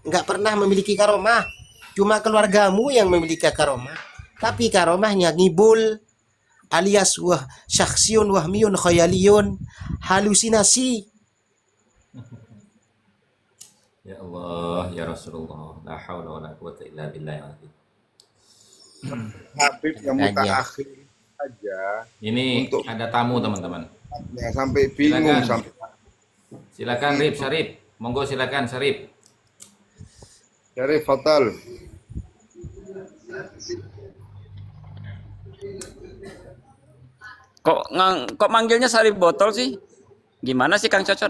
nggak pernah memiliki karomah. Cuma keluargamu yang memiliki karomah. Tapi karomahnya ngibul alias syakhsiun wahmiyun khayaliyun, halusinasi. Ya Allah, ya Rasulullah, la haula wala quwata illa billah. Habib yang Makanya mutaakhir saja Ini untuk ada tamu teman-teman. sampai bingung Silakan. sampai Silakan Rip, Syarif. Monggo silakan Syarif. dari fatal. Kok manggilnya Sarip Botol sih? Gimana sih Kang Cocot?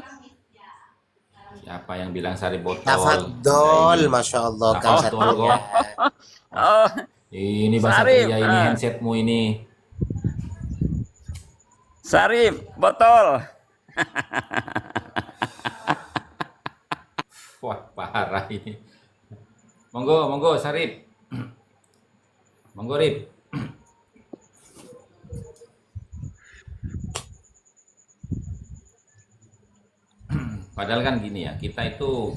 Siapa yang bilang Syarif botol? tafadhol, Nah, masya Allah Nah, Kang botol Satria. kok. Oh, Ini bahasa Syarif, pria ini handsetmu ini. Sarip Botol. Wah, parah ini. Monggo, monggo Syarif. Monggo Rip. Padahal kan gini ya, kita itu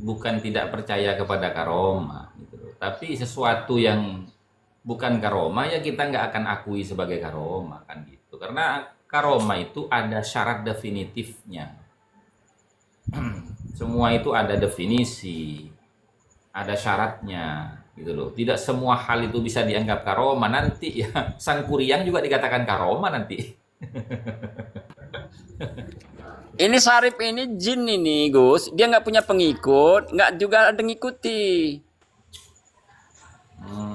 bukan tidak percaya kepada karomah, gitu loh. Tapi sesuatu yang bukan karomah ya kita nggak akan akui sebagai karomah kan gitu. Karena karomah itu ada syarat definitifnya. Semua itu ada definisi, ada syaratnya, gitu loh. Tidak semua hal itu bisa dianggap karomah nanti ya. Sang Kuryang juga dikatakan karomah nanti. Ini Sarip ini jin ini Gus. Dia nggak punya pengikut, nggak juga ada ngikuti.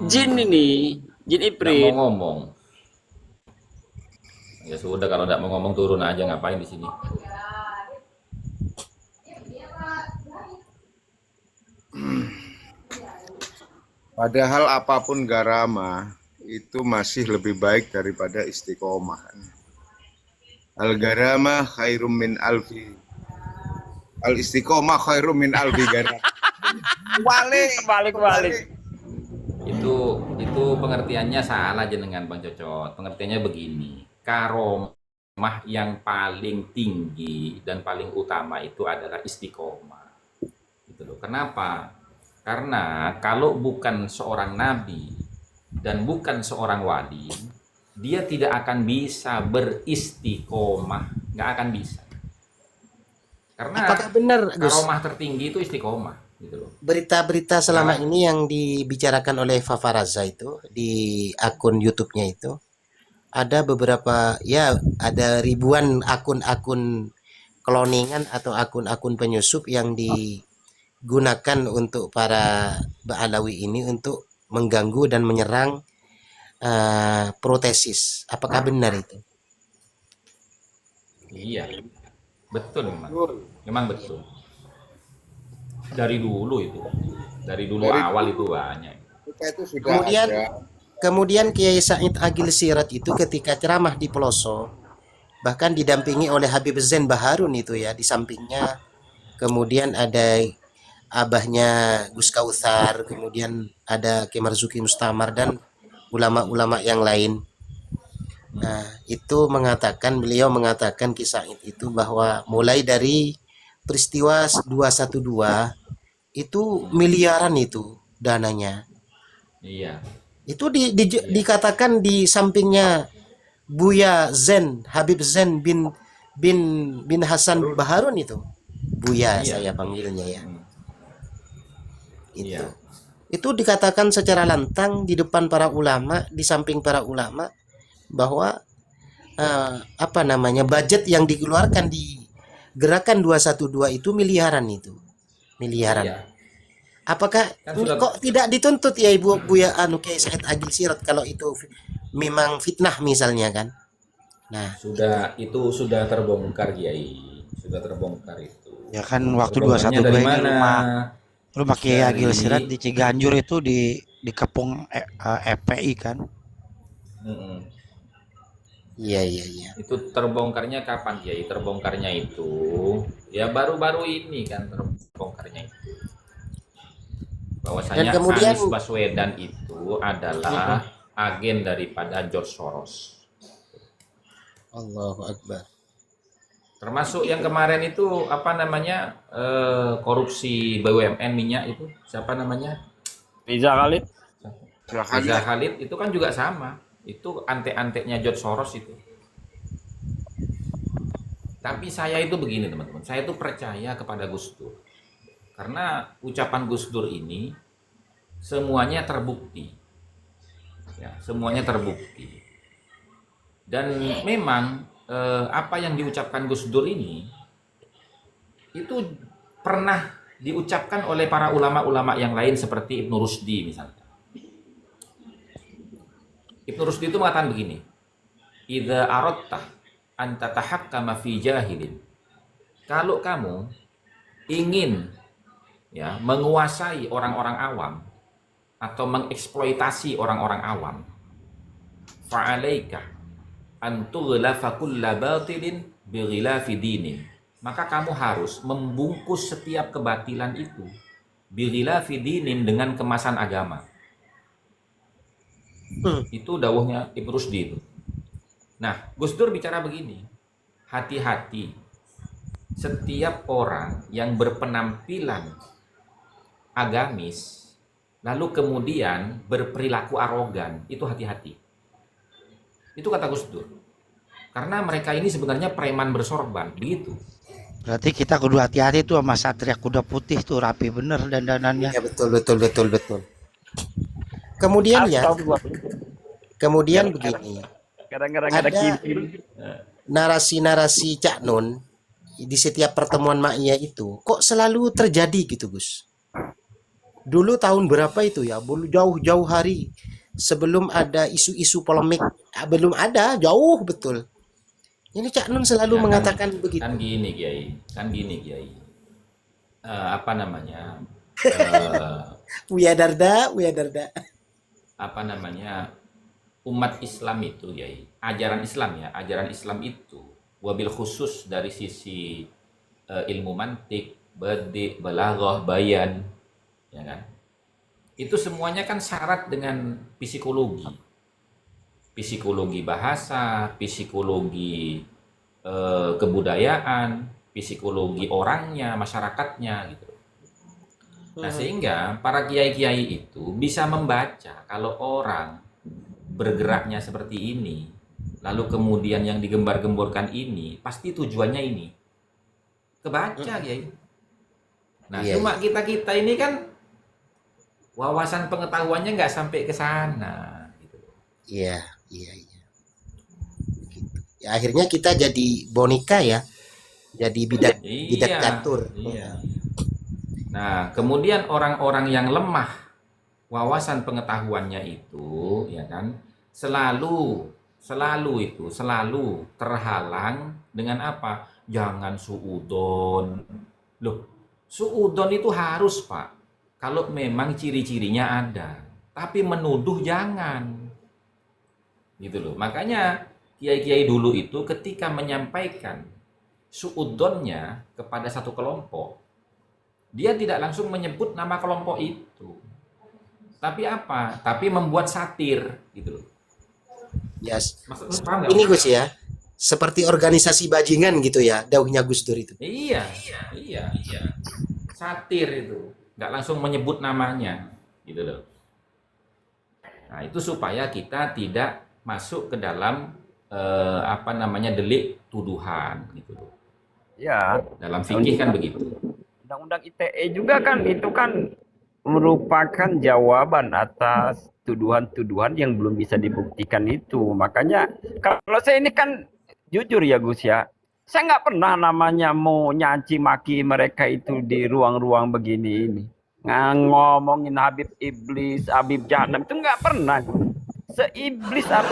Jin ini, jin Nggak Ifrit. mau ngomong. Ya sudah kalau nggak mau ngomong turun aja, ngapain di sini. Padahal apapun garama itu masih lebih baik daripada istiqomah. Al garama khairum min alfi. Al istiqomah khairum min alfi garam. Balik. Itu pengertiannya salah jenengan Bang Cocot. Pengertiannya begini, karomah yang paling tinggi dan paling utama itu adalah istiqomah. Gitu loh. Kenapa? Karena kalau bukan seorang nabi dan bukan seorang wali, dia tidak akan bisa beristiqomah, nggak akan bisa. Karena Apakah benar Gus karomah tertinggi itu istiqomah, gitu loh. berita-berita selama ini yang dibicarakan oleh Fafaraza itu di akun YouTube-nya itu ada beberapa, ya ada ribuan akun-akun cloningan atau akun-akun penyusup yang digunakan untuk para Ba'alawi ini untuk mengganggu dan menyerang protesis. Apakah benar itu? Iya, betul memang. Memang betul. Dari dulu itu. Dari dulu awal itu banyak. Kita itu sudah Kemudian ada. kemudian Kiai Said Agil Sirat itu ketika ceramah di Peloso bahkan didampingi oleh Habib Zain Baharun itu ya, di sampingnya kemudian ada abahnya Gus Kautsar, kemudian ada Kiai Marzuki Mustamar dan ulama-ulama yang lain. Nah, itu beliau mengatakan kisah itu bahwa mulai dari peristiwa 212 itu miliaran itu dananya. Iya. Itu dikatakan di sampingnya Buya Zen, Habib Zen bin Hasan Baharun itu. Buya Iya. saya panggilnya ya. Itu. Iya. Itu dikatakan secara lantang di depan para ulama, di samping para ulama bahwa budget yang dikeluarkan di gerakan 212 itu miliaran itu. Miliaran. Iya. Apakah Kan sudah- kok tidak dituntut ya Ibu Buya Kiai Said Agil Sirat kalau itu memang fitnah misalnya kan? Nah, Itu sudah terbongkar Kiai. Sudah terbongkar itu. Ya kan waktu Terbongkarnya 212 dari ini mana? rumah Kiai Agil Dari- Sirat di Ciganjur itu dikepung FPI kan. Mm-mm. iya. Itu terbongkarnya kapan Kiai? Terbongkarnya itu ya baru-baru ini kan terbongkarnya itu. Bahwasanya Dan kemudian- Anies Baswedan itu adalah agen daripada George Soros. Allahu Akbar. Termasuk yang kemarin itu apa namanya korupsi BUMN minyak itu siapa namanya? Riza Khalid. Silakan. Reza Khalid itu kan juga sama. Itu antek-anteknya George Soros itu. Tapi saya itu begini teman-teman, saya itu percaya kepada Gus Dur. Karena ucapan Gus Dur ini semuanya terbukti. Ya, semuanya terbukti. Dan memang apa yang diucapkan Gus Dur ini itu pernah diucapkan oleh para ulama-ulama yang lain seperti Ibnu Rusdi misalnya. Ibnu Rusdi itu mengatakan begini, "Idza aradta an tatahakkama fi jahilin." Kalau kamu ingin ya menguasai orang-orang awam atau mengeksploitasi orang-orang awam, fa'alaika an tughlafa kulla batilin bighilafi dinin. Maka kamu harus membungkus setiap kebatilan itu bighilafi dinin dengan kemasan agama. Itu dawuhnya Ibnu Rusdi itu. Nah, Gus Dur bicara begini, hati-hati setiap orang yang berpenampilan agamis lalu kemudian berperilaku arogan, itu hati-hati. Itu kata Gus Dur. Karena mereka ini sebenarnya preman bersorban, begitu. Berarti kita kudu hati-hati tuh sama Satria Kuda Putih tuh, rapi bener dandanannya. Ya betul. Kemudian ya, kemudian begini. Kadang-kadang Ada ada kimpil. narasi-narasi Cak Nun di setiap pertemuan maknya itu kok selalu terjadi gitu, Gus. Dulu tahun berapa itu ya? Jauh-jauh hari sebelum ada isu-isu polemik, belum ada, jauh betul. Ini Cak Nun selalu Ya, mengatakan begitu. Kan gini Kiai. Apa namanya? Buya Darda. Apa namanya? Umat Islam itu ya, ajaran Islam itu wabil khusus dari sisi ilmu mantik, badi, balaghah, bayan, ya kan? Itu semuanya kan syarat dengan psikologi bahasa, psikologi kebudayaan, psikologi orangnya, masyarakatnya gitu. Nah, sehingga para kiai-kiai itu bisa membaca kalau orang bergeraknya seperti ini, lalu kemudian yang digembar-gemborkan ini, pasti tujuannya ini. Kebaca, Kiai. Nah, Iya, cuma kita-kita ini kan wawasan pengetahuannya nggak sampai ke sana. Gitu. Iya. Gitu. Ya, akhirnya kita jadi boneka ya, jadi bidak catur. Iya. Nah, kemudian orang-orang yang lemah wawasan pengetahuannya itu, ya kan, selalu terhalang dengan apa? Jangan suudon. Loh, suudon itu harus, Pak. Kalau memang ciri-cirinya ada. Tapi menuduh jangan. Gitu loh. Makanya kiai-kiai dulu itu ketika menyampaikan suudonnya kepada satu kelompok, dia tidak langsung menyebut nama kelompok itu. Tapi apa? Tapi membuat satir gitu loh. Yes. Maksudnya paham nggak? Ini Gus ya, seperti organisasi bajingan gitu ya, dauhnya Gus Dur itu. Iya. Satir itu. Nggak langsung menyebut namanya gitu loh. Nah, itu supaya kita tidak masuk ke dalam apa namanya delik tuduhan gitu loh. Ya, Dalam fikih kan begitu. Undang-undang ITE juga kan itu kan merupakan jawaban atas tuduhan-tuduhan yang belum bisa dibuktikan itu. Makanya kalau saya ini kan jujur ya Gus ya, saya nggak pernah namanya mau nyaci maki mereka itu di ruang-ruang begini ini. Ngomongin Habib Iblis, Habib Jahanam itu nggak pernah. Seiblis apa?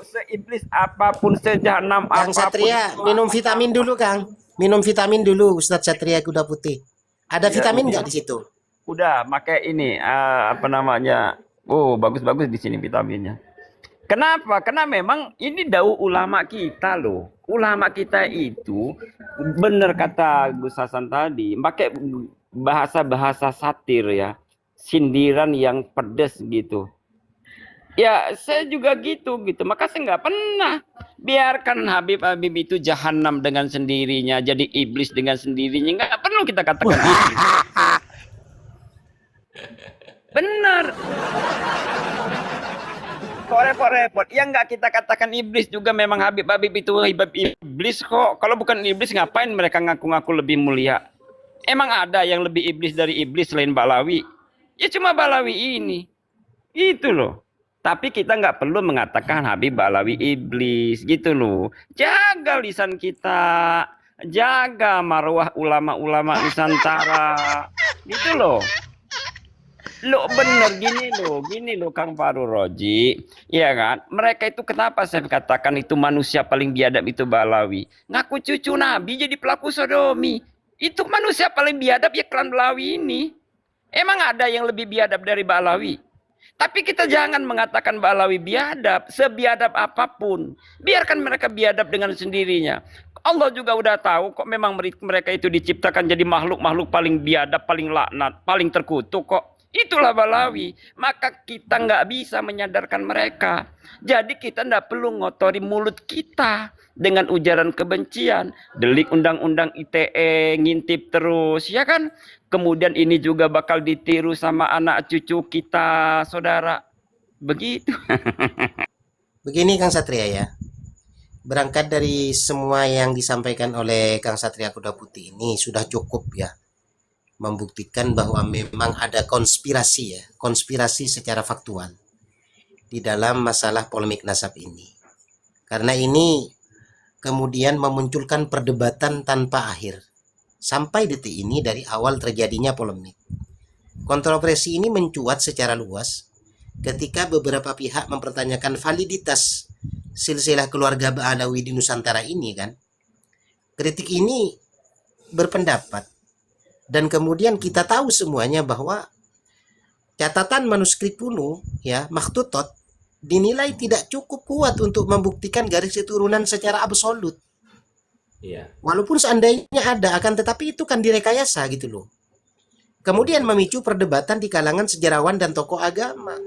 Seiblis apapun, sejahanam Kang apapun. Satria, minum vitamin dulu, Kang. Minum vitamin dulu, Ustadz Satria Kuda Putih. Ada Ya, vitamin iya. nggak di situ? Udah pakai ini apa namanya? Oh, bagus-bagus di sini vitaminnya. Kenapa? Karena memang ini dawuh ulama kita loh. Ulama kita itu benar kata Gus Hasan tadi, pakai bahasa-bahasa satir ya. Sindiran yang pedas gitu. Ya, saya juga gitu. Maka saya nggak pernah biarkan Habib itu jahanam dengan sendirinya, jadi iblis dengan sendirinya. Nggak perlu kita katakan iblis. Benar. Kok repot-repot? Ya nggak kita katakan iblis juga, memang Habib itu iblis kok. Kalau bukan iblis ngapain mereka ngaku-ngaku lebih mulia? Emang ada yang lebih iblis dari iblis selain Balawi? Ya cuma Balawi ini. Itu loh. Tapi kita nggak perlu mengatakan Habib Balawi iblis gitu loh. Jaga lisan kita. Jaga marwah ulama-ulama Nusantara. Gitu loh. Lo bener gini loh Kang Faru Roji, ya kan? Mereka itu kenapa saya katakan itu manusia paling biadab itu Balawi? Ngaku cucu Nabi jadi pelaku sodomi. Itu manusia paling biadab ya klan Balawi ini. Emang ada yang lebih biadab dari Balawi? Tapi kita jangan mengatakan Balawi biadab, sebiadab apapun. Biarkan mereka biadab dengan sendirinya. Allah juga udah tahu kok memang mereka itu diciptakan jadi makhluk-makhluk paling biadab, paling laknat, paling terkutuk kok. Itulah Balawi. Maka kita nggak bisa menyadarkan mereka. Jadi kita nggak perlu ngotori mulut kita dengan ujaran kebencian, delik undang-undang ITE, ngintip terus, ya kan? Kemudian ini juga bakal ditiru sama anak cucu kita, saudara. Begitu. Begini Kang Satria ya. Berangkat dari semua yang disampaikan oleh Kang Satria Kuda Putih ini sudah cukup ya membuktikan bahwa memang ada konspirasi ya, konspirasi secara faktual di dalam masalah polemik nasab ini. Karena ini kemudian memunculkan perdebatan tanpa akhir. Sampai detik ini dari awal terjadinya polemik. Kontroversi ini mencuat secara luas ketika beberapa pihak mempertanyakan validitas silsilah keluarga Ba'alawi di Nusantara ini kan. Kritik ini berpendapat dan kemudian kita tahu semuanya bahwa catatan manuskrip kuno ya, makhtutot, dinilai tidak cukup kuat untuk membuktikan garis keturunan secara absolut. Iya. Walaupun seandainya ada, akan tetapi itu kan direkayasa gitu loh. Kemudian memicu perdebatan di kalangan sejarawan dan tokoh agama.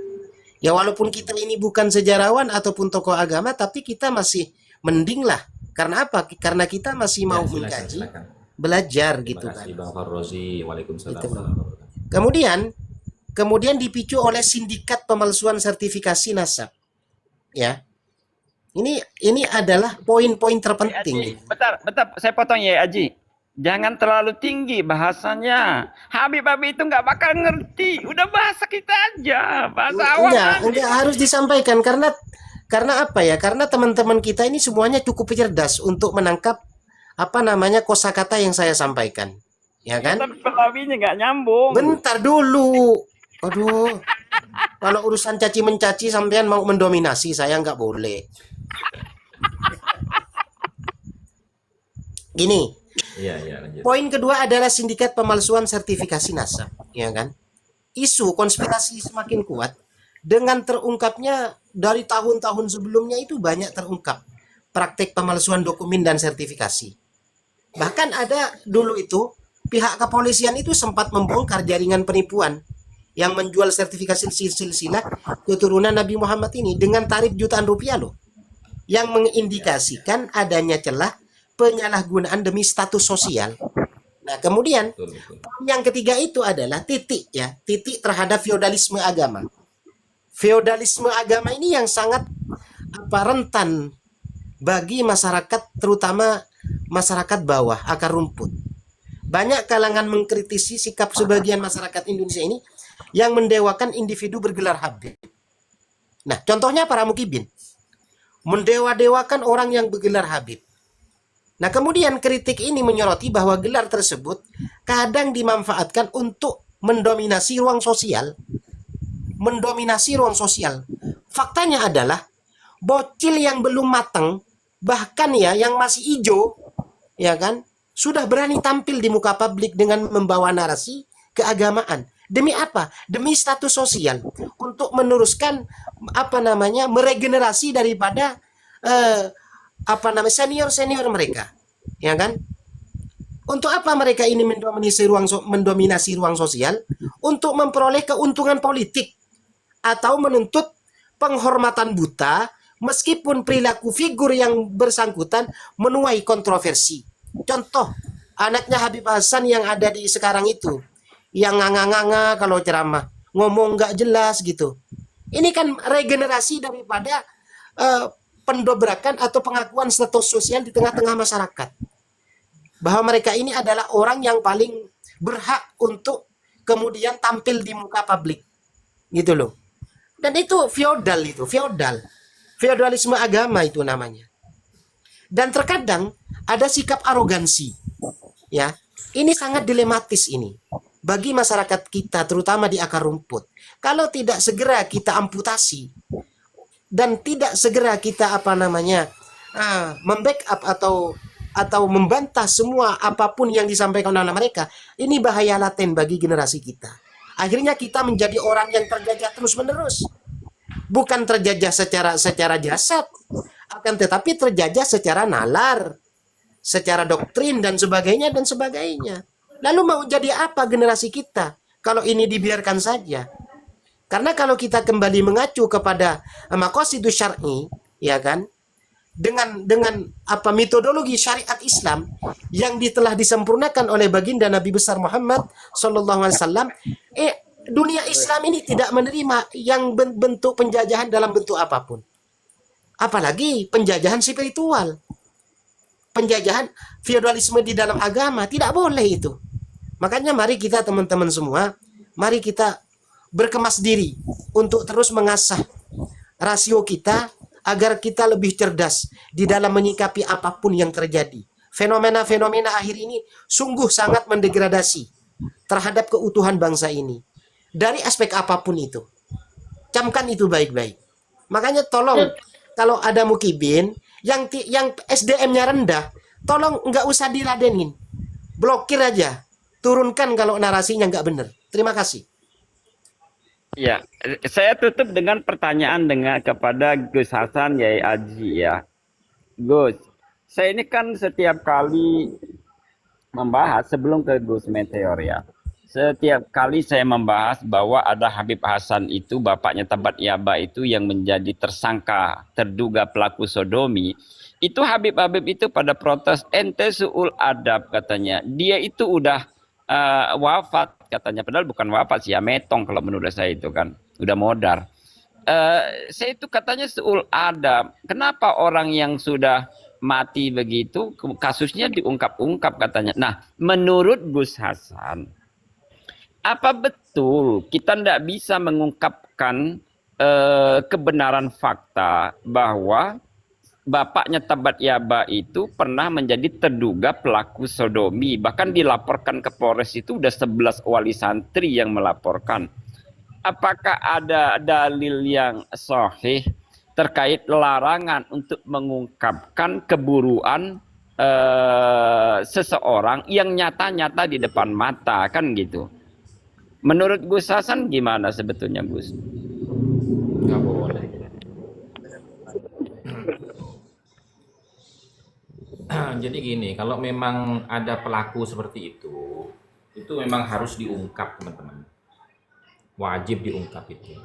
Ya walaupun kita ini bukan sejarawan ataupun tokoh agama, tapi kita masih mending lah. Karena apa? Karena kita masih mau Ya, mengkaji, silakan. belajar Terima gitu kan. kasih Bang Farrozi. Waalaikumsalam. Gitu loh. Kemudian dipicu oleh sindikat pemalsuan sertifikasi nasab. Ya. Ini adalah poin-poin terpenting. Aji, bentar, saya potong ya Aji. Jangan terlalu tinggi bahasanya. Habib itu nggak bakal ngerti. Udah bahasa kita aja, bahasa awam aja. Enggak harus disampaikan karena apa ya? Karena teman-teman kita ini semuanya cukup cerdas untuk menangkap apa namanya kosakata yang saya sampaikan. Ya kan? Tapi Balawinya nggak nyambung. Bentar dulu. Aduh. Kalau urusan caci mencaci sampean mau mendominasi saya nggak boleh. Gini, Iya, lanjut. poin kedua adalah sindikat pemalsuan sertifikasi nasab, ya kan? Isu konspirasi semakin kuat dengan terungkapnya dari tahun-tahun sebelumnya itu banyak terungkap praktek pemalsuan dokumen dan sertifikasi. Bahkan ada dulu itu pihak kepolisian itu sempat membongkar jaringan penipuan yang menjual sertifikasi silsilah keturunan Nabi Muhammad ini dengan tarif jutaan rupiah loh, yang mengindikasikan adanya celah penyalahgunaan demi status sosial. Nah, kemudian Betul, betul. yang ketiga itu adalah titik terhadap feodalisme agama. Feodalisme agama ini yang sangat rentan bagi masyarakat, terutama masyarakat bawah, akar rumput. Banyak kalangan mengkritisi sikap sebagian masyarakat Indonesia ini yang mendewakan individu bergelar Habib. Nah, contohnya para mukibin. Mendewa-dewakan orang yang bergelar Habib. Nah, kemudian kritik ini menyoroti bahwa gelar tersebut kadang dimanfaatkan untuk mendominasi ruang sosial. Faktanya adalah bocil yang belum matang, bahkan ya yang masih hijau, ya kan, sudah berani tampil di muka publik dengan membawa narasi keagamaan. Demi apa? Demi status sosial, untuk meneruskan meregenerasi daripada senior mereka, ya kan? Untuk apa mereka ini mendominasi ruang sosial? Untuk memperoleh keuntungan politik atau menuntut penghormatan buta meskipun perilaku figur yang bersangkutan menuai kontroversi. Contoh, anaknya Habib Hasan yang ada di sekarang itu, yang nganga-nganga kalau ceramah, ngomong nggak jelas gitu. Ini kan regenerasi daripada pendobrakan atau pengakuan status sosial di tengah-tengah masyarakat. Bahwa mereka ini adalah orang yang paling berhak untuk kemudian tampil di muka publik. Gitu loh. Dan itu feodal itu, feodal. Feodalisme agama itu namanya. Dan terkadang ada sikap arogansi. Ya, ini sangat dilematis ini bagi masyarakat kita, terutama di akar rumput. Kalau tidak segera kita amputasi dan tidak segera kita membackup atau membantah semua apapun yang disampaikan oleh mereka, ini bahaya laten bagi generasi kita. Akhirnya kita menjadi orang yang terjajah terus-menerus. Bukan terjajah secara jasad, akan tetapi terjajah secara nalar, secara doktrin dan sebagainya dan sebagainya. Lalu mau jadi apa generasi kita kalau ini dibiarkan saja? Karena kalau kita kembali mengacu kepada maqasidus syar'i, ya kan, dengan metodologi syariat Islam yang telah disempurnakan oleh baginda Nabi besar Muhammad sallallahu alaihi wasallam, dunia Islam ini tidak menerima yang bentuk penjajahan dalam bentuk apapun. Apalagi penjajahan spiritual. Penjajahan feodalisme di dalam agama tidak boleh itu. Makanya mari kita teman-teman semua, mari kita berkemas diri untuk terus mengasah rasio kita agar kita lebih cerdas di dalam menyikapi apapun yang terjadi. Fenomena-fenomena akhir ini sungguh sangat mendegradasi terhadap keutuhan bangsa ini. Dari aspek apapun itu. Camkan itu baik-baik. Makanya tolong kalau ada mukibin yang SDM-nya rendah, tolong nggak usah diladenin. Blokir aja. Turunkan kalau narasinya nggak benar. Terima kasih. Ya, saya tutup dengan pertanyaan kepada Gus Hasan Yai Aji ya. Gus, saya ini kan setiap kali membahas sebelum ke Gus Meteor ya. Setiap kali saya membahas bahwa ada Habib Hasan itu, bapaknya Tabat Yaba itu yang menjadi tersangka, terduga pelaku sodomi. Itu Habib-Habib itu pada protes, ente su'ul adab katanya. Dia itu udah wafat katanya, padahal bukan wafat sih ya, metong kalau menurut saya itu kan, udah modar. Saya itu katanya su'ul adab. Kenapa orang yang sudah mati begitu kasusnya diungkap-ungkap katanya. Nah, menurut Gus Hasan, apa betul kita tidak bisa mengungkapkan kebenaran fakta bahwa bapaknya Tabat Yaba itu pernah menjadi terduga pelaku sodomi, bahkan dilaporkan ke Polres itu udah 11 wali santri yang melaporkan. Apakah ada dalil yang sahih terkait larangan untuk mengungkapkan keburuan seseorang yang nyata-nyata di depan mata kan gitu? Menurut Gus Hasan gimana sebetulnya Gus? Nggak boleh. Jadi gini, kalau memang ada pelaku seperti itu memang harus diungkap teman-teman. Wajib diungkap itu.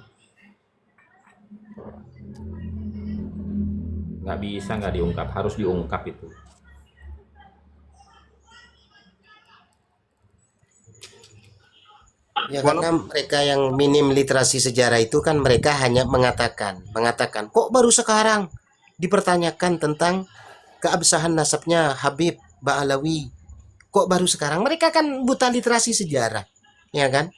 Nggak bisa nggak diungkap, harus diungkap itu. Ya karena mereka yang minim literasi sejarah itu kan mereka hanya mengatakan kok baru sekarang dipertanyakan tentang keabsahan nasabnya Habib Ba'alawi. Kok baru sekarang? Mereka kan buta literasi sejarah, ya kan?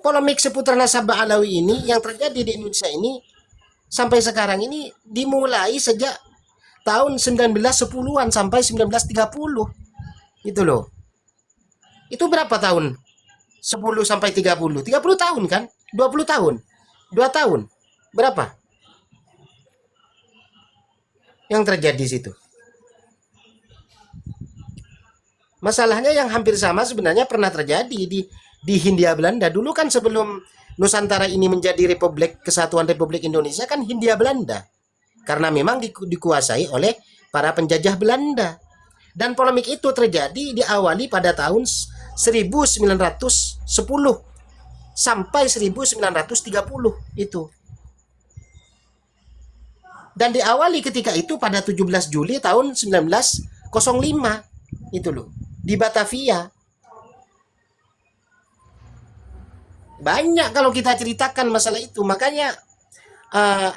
Polemik seputar nasab Ba'alawi ini yang terjadi di Indonesia ini sampai sekarang ini dimulai sejak tahun 1910-an sampai 1930. Itu loh. Itu berapa tahun? 10 sampai 30. 30 tahun kan? 20 tahun. 2 tahun. Berapa? Yang terjadi di situ. Masalahnya yang hampir sama sebenarnya pernah terjadi di Hindia Belanda. Dulu kan sebelum Nusantara ini menjadi Republik Kesatuan Republik Indonesia kan Hindia Belanda. Karena memang dikuasai oleh para penjajah Belanda. Dan polemik itu terjadi diawali pada tahun 1910 sampai 1930 itu. Dan diawali ketika itu pada 17 Juli tahun 1905 itu loh di Batavia. Banyak kalau kita ceritakan masalah itu. Makanya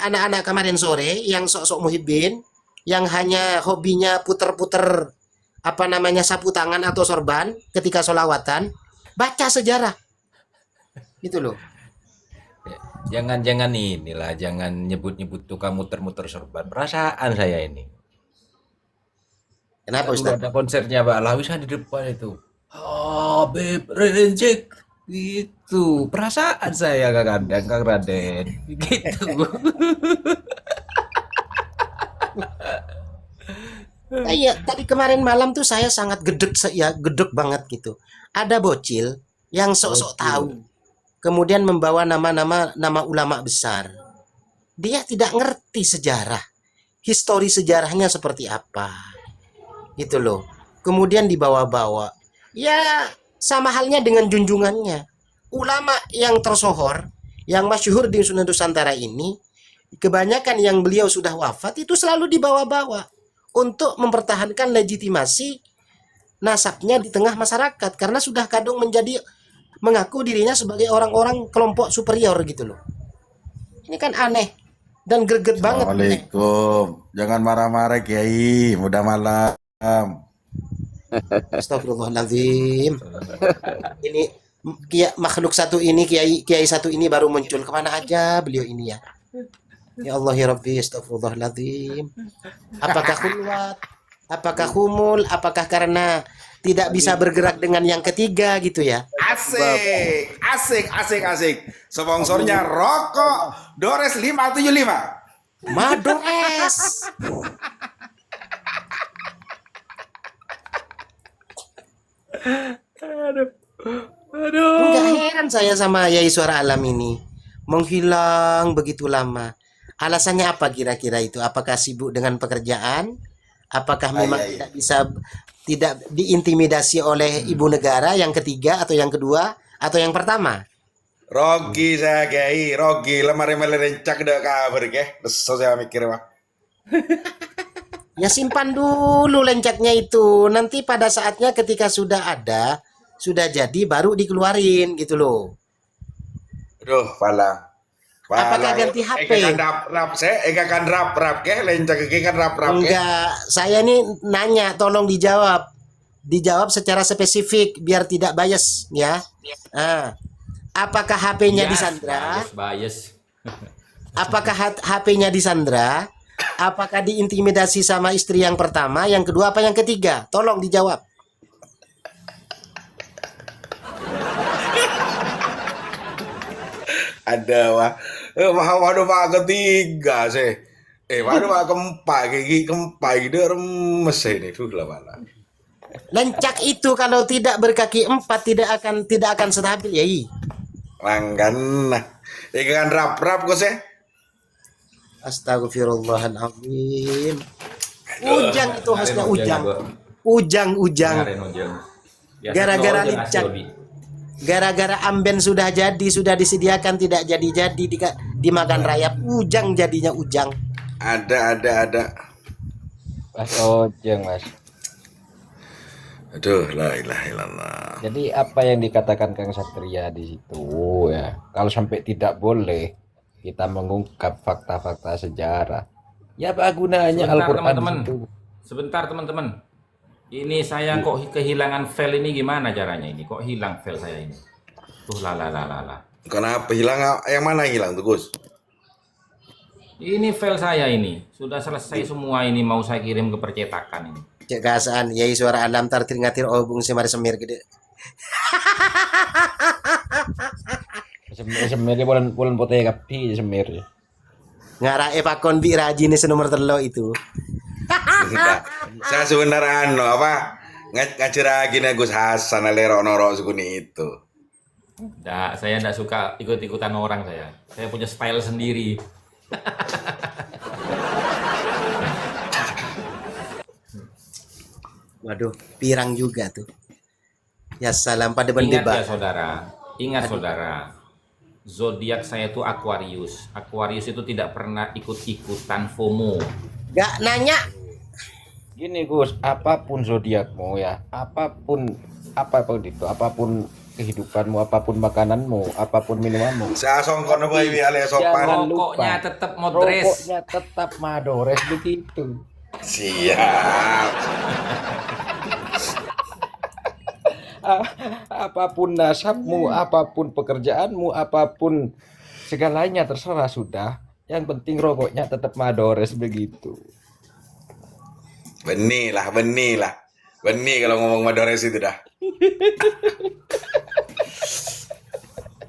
anak-anak kemarin sore yang sok-sok muhibbin, yang hanya hobinya puter-puter apa namanya sapu tangan atau sorban ketika sholawatan, baca sejarah. Gitu loh. Jangan-jangan inilah, jangan nyebut-nyebut tukang muter-muter sorban. Perasaan saya ini. Kenapa Dulu Ustaz? ada konsernya Mbak Lawisa di depan itu. Habib Rizik gitu. Perasaan saya kadang Kang Raden. Gitu. Iya, tadi kemarin malam tuh saya sangat gedek banget gitu. Ada bocil yang sok-sok tahu, kemudian membawa nama ulama besar. Dia tidak ngerti sejarah, histori sejarahnya seperti apa, gitu loh. Kemudian dibawa-bawa. Ya, sama halnya dengan junjungannya. Ulama yang tersohor, yang masyhur di Nusantara ini, kebanyakan yang beliau sudah wafat itu selalu dibawa-bawa untuk mempertahankan legitimasi nasabnya di tengah masyarakat karena sudah kadung mengaku dirinya sebagai orang-orang kelompok superior gitu loh. Ini kan aneh dan greget banget. Assalamualaikum. Jangan marah-marah Kiai, udah malam. Astagfirullahaladzim. Ini makhluk satu ini, kiai satu ini baru muncul. Kemana aja beliau ini ya? Ya Allah ya Rabbi, astagfirullahaladzim. Apakah khulwat? Apakah humul? Apakah karena tidak bisa bergerak dengan yang ketiga gitu ya? Asik, asik, asik, asik. Sponsornya rokok Dores 575. Madores. Enggak heran saya sama Yai Suara Alam ini. Menghilang begitu lama. Alasannya apa kira-kira itu? Apakah sibuk dengan pekerjaan? Apakah memang tidak diintimidasi oleh ibu negara yang ketiga atau yang kedua atau yang pertama? Rogi saya Kiai, Rogi lemari rencak dah kabar ke. Desok saya mikir mah. Ya simpan dulu lencaknya itu. Nanti pada saatnya ketika sudah ada, sudah jadi baru dikeluarin gitu loh. Aduh, pala. Apakah ganti HP? Eka kan rap ke lencak ke kan rap ke. Enggak, saya ini nanya, tolong dijawab. Dijawab secara spesifik biar tidak bias ya. Ah, apakah HP-nya disandra? Bias. Apakah HP-nya disandra? Apakah diintimidasi sama istri yang pertama, yang kedua apa yang ketiga? Tolong dijawab. Ada wah. Waduh pak ketiga sih. Waduh pak keempat gitu remes ini tuh lah malah. Lencak itu kalau tidak berkaki empat tidak akan stabil ya. Langgan nah. Kan rap kok sih. Astagfirullahaladzim. Ujang itu khasnya ujang. Ujang. Gara-gara licak. Gara-gara amben sudah disediakan tidak jadi dimakan rayap. Ujang jadinya ujang. Ada. Mas Ojeng, Mas. Aduh, la ilaha illallah. Jadi apa yang dikatakan Kang Satria di situ ya, kalau sampai tidak boleh kita mengungkap fakta-fakta sejarah, ya apa gunanya Sebentar, Al-Quran teman-teman. itu? Sebentar teman-teman. Ini saya kok kehilangan file ini gimana caranya ini? Kok hilang file saya ini? Tuh lah. Kenapa hilang? Yang mana hilang tuh Gus? Ini file saya ini. Sudah selesai semua ini mau saya kirim ke percetakan ini. Cek kasaan Yai Suara Alam tartir ngatir obung semir gede. Semir bulan putih kapi semir. Ngarae pakon bi rajin senomor terlo itu. Tidak. Saya sebenarnya ngajar lagi nih Gus Hasan noro sukuni itu. Saya enggak suka ikut-ikutan orang saya. Saya punya style sendiri. Waduh, pirang juga tuh. Ya salam pada Ingat ya berdebat. saudara. Ingat saudara. Zodiak saya itu Aquarius. Aquarius itu tidak pernah ikut-ikutan FOMO. Gak nanya. Gini Gus, apapun zodiakmu ya, apapun itu, apapun kehidupanmu, apapun makananmu, apapun minumanmu, Saya songkon apa ini alias sopan. jangan Rokoknya lupa, tetap modres. rokoknya tetap Madores begitu. Siap. Apapun nasabmu, apapun pekerjaanmu, apapun segalanya terserah sudah. Yang penting rokoknya tetap Madores begitu. Benih lah. Benih kalau ngomong Madores itu dah.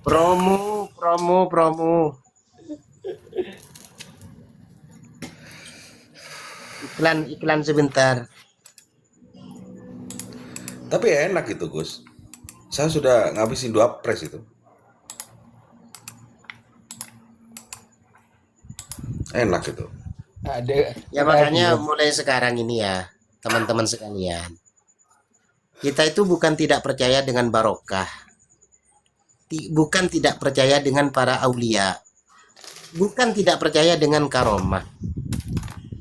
Promo. Iklan sebentar. Tapi enak itu Gus. Saya sudah ngabisin 2 pres itu. Enak itu. Ada Ya makanya mulai sekarang ini ya, teman-teman sekalian. Kita itu bukan tidak percaya dengan barokah. Bukan tidak percaya dengan para aulia. Bukan tidak percaya dengan karomah.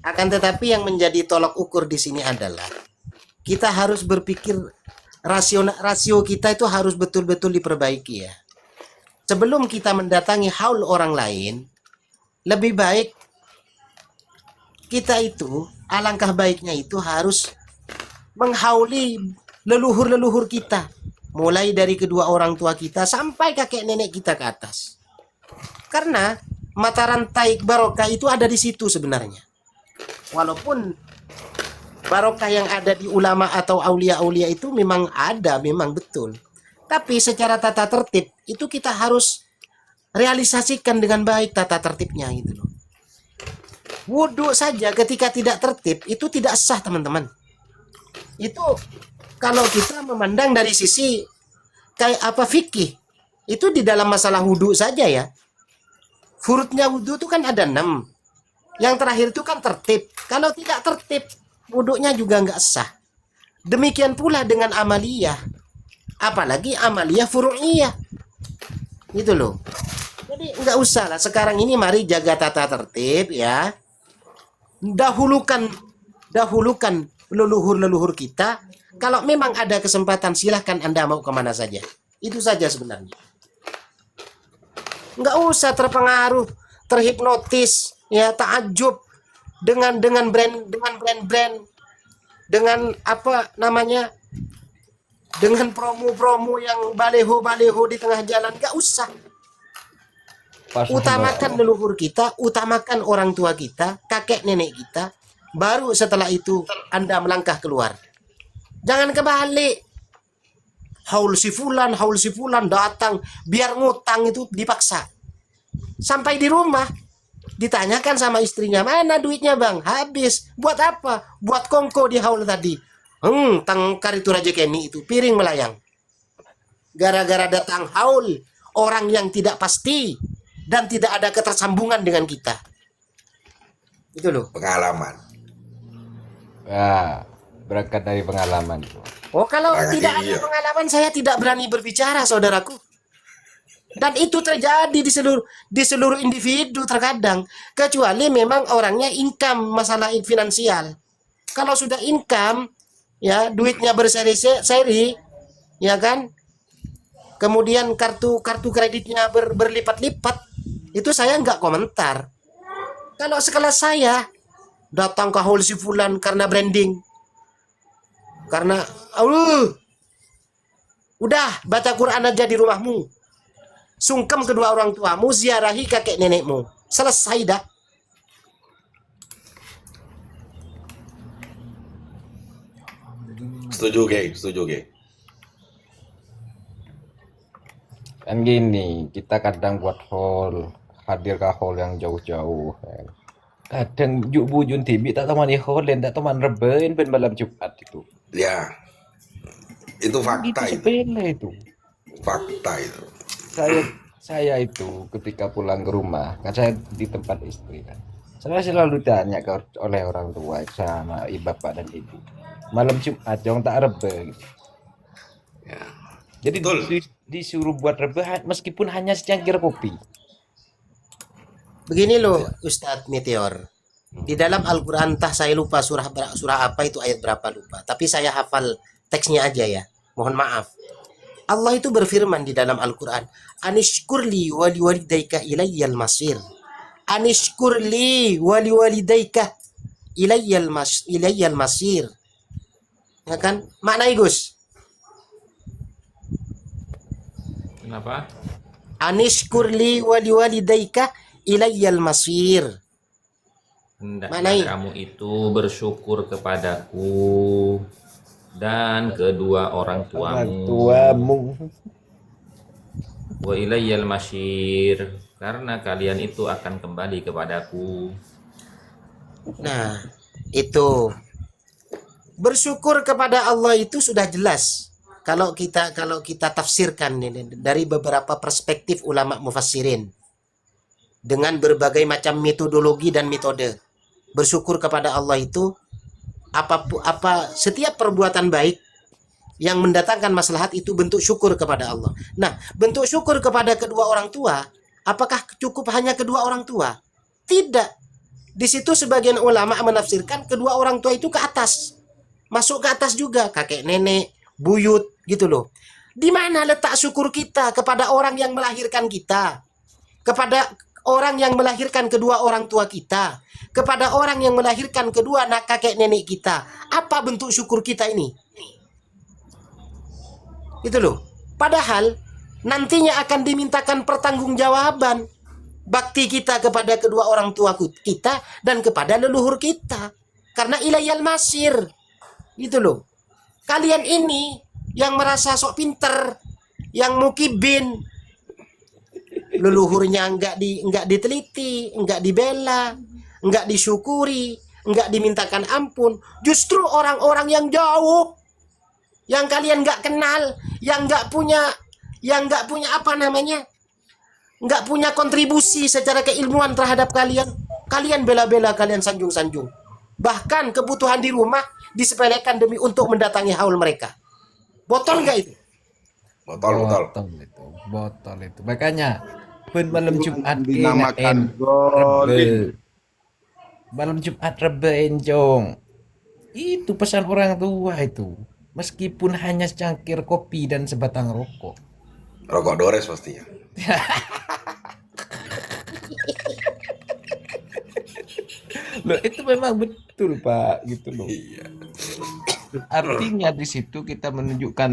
Akan tetapi yang menjadi tolak ukur di sini adalah kita harus berpikir rasio kita itu harus betul-betul diperbaiki ya. Sebelum kita mendatangi haul orang lain, lebih baik kita itu, alangkah baiknya itu harus menghauli leluhur-leluhur kita. Mulai dari kedua orang tua kita sampai kakek nenek kita ke atas. Karena mata rantai barokah itu ada di situ sebenarnya. Walaupun barokah yang ada di ulama atau aulia-aulia itu memang ada, memang betul. Tapi secara tata tertib itu kita harus realisasikan dengan baik tata tertibnya gitu loh. Wudhu saja ketika tidak tertib itu tidak sah teman-teman. Itu kalau kita memandang dari sisi kayak apa fikih, itu di dalam masalah wudhu saja ya. Furudnya wudhu itu kan ada 6. Yang terakhir itu kan tertib. Kalau tidak tertib, wudhunya juga nggak sah. Demikian pula dengan amaliyah. Apalagi amaliyah furu'iyah. Gitu loh. Jadi nggak usah lah. Sekarang ini mari jaga tata tertib ya. Dahulukan leluhur-leluhur kita. Kalau memang ada kesempatan silahkan Anda mau kemana saja. Itu saja sebenarnya. Nggak usah terpengaruh, terhipnotis, ya takjub dengan brand, dengan apa namanya, dengan promo-promo yang baleho di tengah jalan. Nggak usah. Utamakan leluhur kita, utamakan orang tua kita, kakek nenek kita, baru setelah itu Anda melangkah keluar. Jangan kebalik. Haul si fulan datang, biar ngutang itu dipaksa. Sampai di rumah, ditanyakan sama istrinya, mana duitnya bang? Habis. Buat apa? Buat kongko di haul tadi. Tangkar itu Raja Kenny itu, piring melayang. Gara-gara datang haul, orang yang tidak pasti, dan tidak ada ketersambungan dengan kita. Itu loh. Pengalaman. Ya, berangkat dari pengalaman. Oh, kalau Makanya tidak ada iya. pengalaman saya tidak berani berbicara, saudaraku. Dan itu terjadi di seluruh individu terkadang, kecuali memang orangnya income, masalah finansial. Kalau sudah income, ya duitnya berseri-seri, ya kan? Kemudian kartu kreditnya berlipat-lipat, itu saya nggak komentar. Kalau sekelas saya datang ke haul si fulan karena branding, karena udah baca Quran aja di rumahmu, sungkem kedua orang tuamu, ziarahi kakek nenekmu, selesai dah. Setuju, Ge. Kan gini, kita kadang buat haul, hadir ke haul yang jauh-jauh. Kan. Kadang juk bujun tibi tak teman haul dan tak teman rebain pen malam Jumat itu. Ya. Itu fakta Itu itu. sepele itu. Fakta itu. Saya itu ketika pulang ke rumah, kan saya di tempat istri kan. Saya selalu tanya oleh orang tua sama bapak dan ibu. Malam Jumat jangan tak rebe. Gitu. Ya. Jadi Betul. disuruh buat rebahan meskipun hanya secangkir kopi. Begini loh Ustadz Meteor. Di dalam Al-Quran, entah saya lupa surah apa itu, ayat berapa lupa. Tapi saya hafal teksnya aja ya. Mohon maaf. Allah itu berfirman di dalam Al-Quran, Anishkurli wali walidaika ilayyal masir. Anishkurli wali walidaika ilayyal masir. Ya kan? Maknanya Gus. Kenapa? Anishkurli wali walidaika ilayyal masir. Hendaknya Manai. kamu itu bersyukur kepadaku dan kedua orang tuamu. Wa ilayyal masyir, karena kalian itu akan kembali kepadaku. Nah, itu bersyukur kepada Allah itu sudah jelas. Kalau kita tafsirkan ini dari beberapa perspektif ulama mufassirin dengan berbagai macam metodologi dan metode. Bersyukur kepada Allah itu setiap perbuatan baik yang mendatangkan maslahat itu bentuk syukur kepada Allah. Nah, bentuk syukur kepada kedua orang tua, apakah cukup hanya kedua orang tua? Tidak. Di situ sebagian ulama menafsirkan kedua orang tua itu ke atas. Masuk ke atas juga, kakek nenek, buyut gitu loh. Di mana letak syukur kita kepada orang yang melahirkan kita? Kepada orang yang melahirkan kedua orang tua kita, kepada orang yang melahirkan kedua anak kakek nenek kita. Apa bentuk syukur kita ini? Itu loh. Padahal nantinya akan dimintakan pertanggungjawaban bakti kita kepada kedua orang tua kita dan kepada leluhur kita. Karena ilayal masir. Gitu loh. Kalian ini yang merasa sok pinter, yang mukibin, leluhurnya enggak diteliti, enggak dibela, enggak disyukuri, enggak dimintakan ampun. Justru orang-orang yang jauh, yang kalian enggak kenal, yang enggak punya apa namanya, enggak punya kontribusi secara keilmuan terhadap kalian bela-bela, kalian sanjung-sanjung. Bahkan kebutuhan di rumah disepelekan demi untuk mendatangi haul mereka. Botol enggak itu? Botol itu. Makanya malam Jumat dinamakan rebe. Malam Jumat rebe enjong. Itu pesan orang tua itu. Meskipun hanya secangkir kopi dan sebatang rokok. Rokok Dores pastinya. Loh, itu memang betul, Pak, gitu loh. Iya. Artinya di situ kita menunjukkan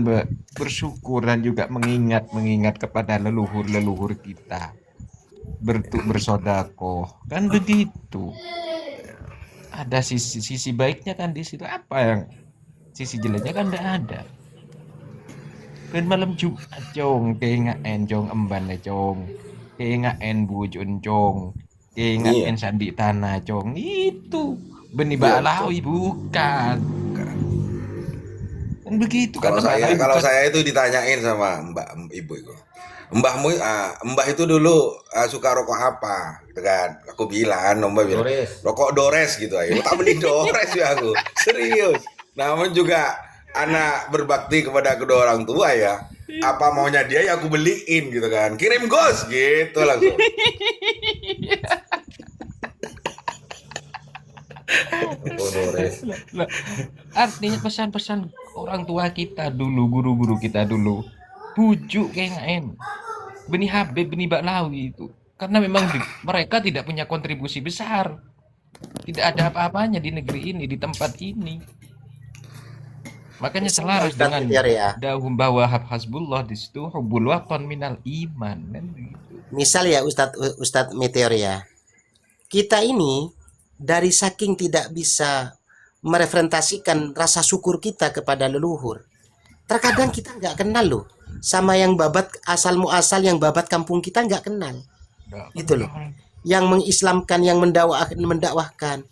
bersyukur dan juga mengingat kepada leluhur kita. Bersodakoh. Kan begitu. Ada sisi baiknya kan di situ. Apa yang sisi jeleknya kan enggak ada. Kan malam Jumat jong, keingaen jong emban jong. Keingaen bujun jong. Keingaen sandi tanah jong. Itu benih balawi bukan. Kan begitu. Kalau saya itu ditanyain sama Mbak Ibu itu. Mbah itu dulu suka rokok apa? Gitu kan. Aku bilang, Mbak bilang, Dores. rokok Dores gitu aja. Tak beli Dores ya aku. Serius. Namun juga anak berbakti kepada kedua orang tua ya. Apa maunya dia ya aku beliin gitu kan. Kirim gos gitu langsung. Rokok Dores. Artinya pesan-pesan orang tua kita dulu, guru-guru kita dulu, bujuk keingaen benih Habib, benih Baklawi itu, karena memang mereka tidak punya kontribusi besar, tidak ada apa-apanya di negeri ini, di tempat ini. Makanya selaras dengan dahum bahwa hasbullah di situ hubbul watan minal iman kan begitu. Misal ya Ustadz Meteor ya, kita ini dari saking tidak bisa mereferentasikan rasa syukur kita kepada leluhur, terkadang kita nggak kenal loh sama yang babat asal muasal, yang babat kampung kita nggak kenal, gitu loh. Yang mengislamkan, yang mendakwahkan,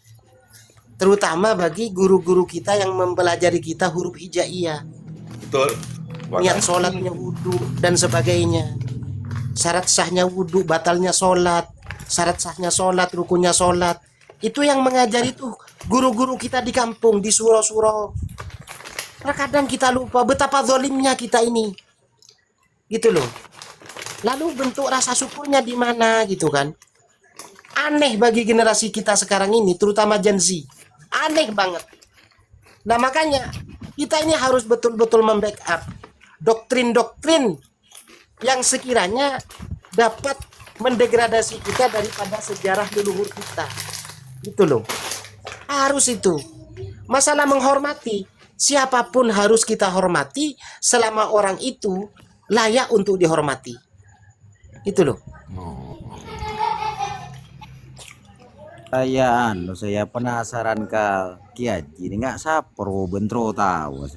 terutama bagi guru-guru kita yang mempelajari kita huruf hijaiyah, Betul. niat sholatnya wudhu dan sebagainya, syarat sahnya wudhu, batalnya sholat, syarat sahnya sholat, rukunnya sholat. Itu yang mengajari tuh guru-guru kita di kampung, di surau-surau. Terkadang kita lupa betapa zalimnya kita ini. gitu loh. Lalu bentuk rasa syukurnya di mana gitu kan? Aneh bagi generasi kita sekarang ini, terutama Gen Z. Aneh banget. Nah makanya kita ini harus betul-betul membackup doktrin-doktrin yang sekiranya dapat mendegradasi kita daripada sejarah leluhur kita. Gitu loh. Harus itu. Masalah menghormati. Siapapun harus kita hormati selama orang itu layak untuk dihormati. Itu loh. Saya penasaran ke Kiai ini nggak sapro bentro tahu.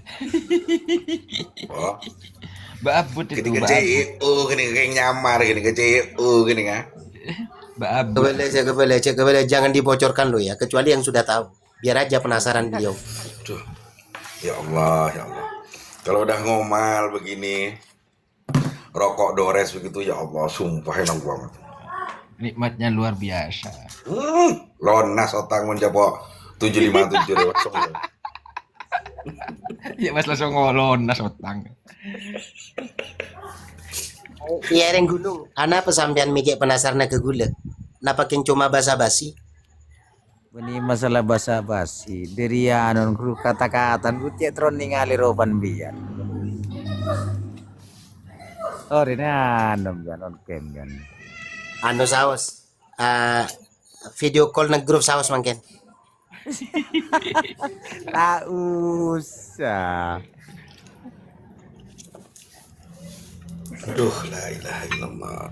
Oh, Mbak Abud itu, gini ke Mbak Abud. CIU, gini kayak nyamar, gini ke CIU, gini kan. Mbak Abud. Kebele, jangan dibocorkan lo ya, kecuali yang sudah tahu. Biar aja penasaran beliau. Aduh, ya Allah, ya Allah. Kalau udah ngomal begini, rokok dores begitu, ya Allah, sumpah enak banget. Nikmatnya luar biasa. Lonas otang menjawab 757 lewat semua. Ya mas langsung ngolonas otang. Iya yang gunung. Ana pesampian mikir penasaran ke gula. Napa ken cuma basa-basi? Ini masalah basa-basi. Dari anon kru kata-kata ku tiap tron ningali roban biar. Oh ini anom janon kem kan. Anu saus. Video call nge grup saus mangken. Tak usah. Aduh, la ilaha illallah.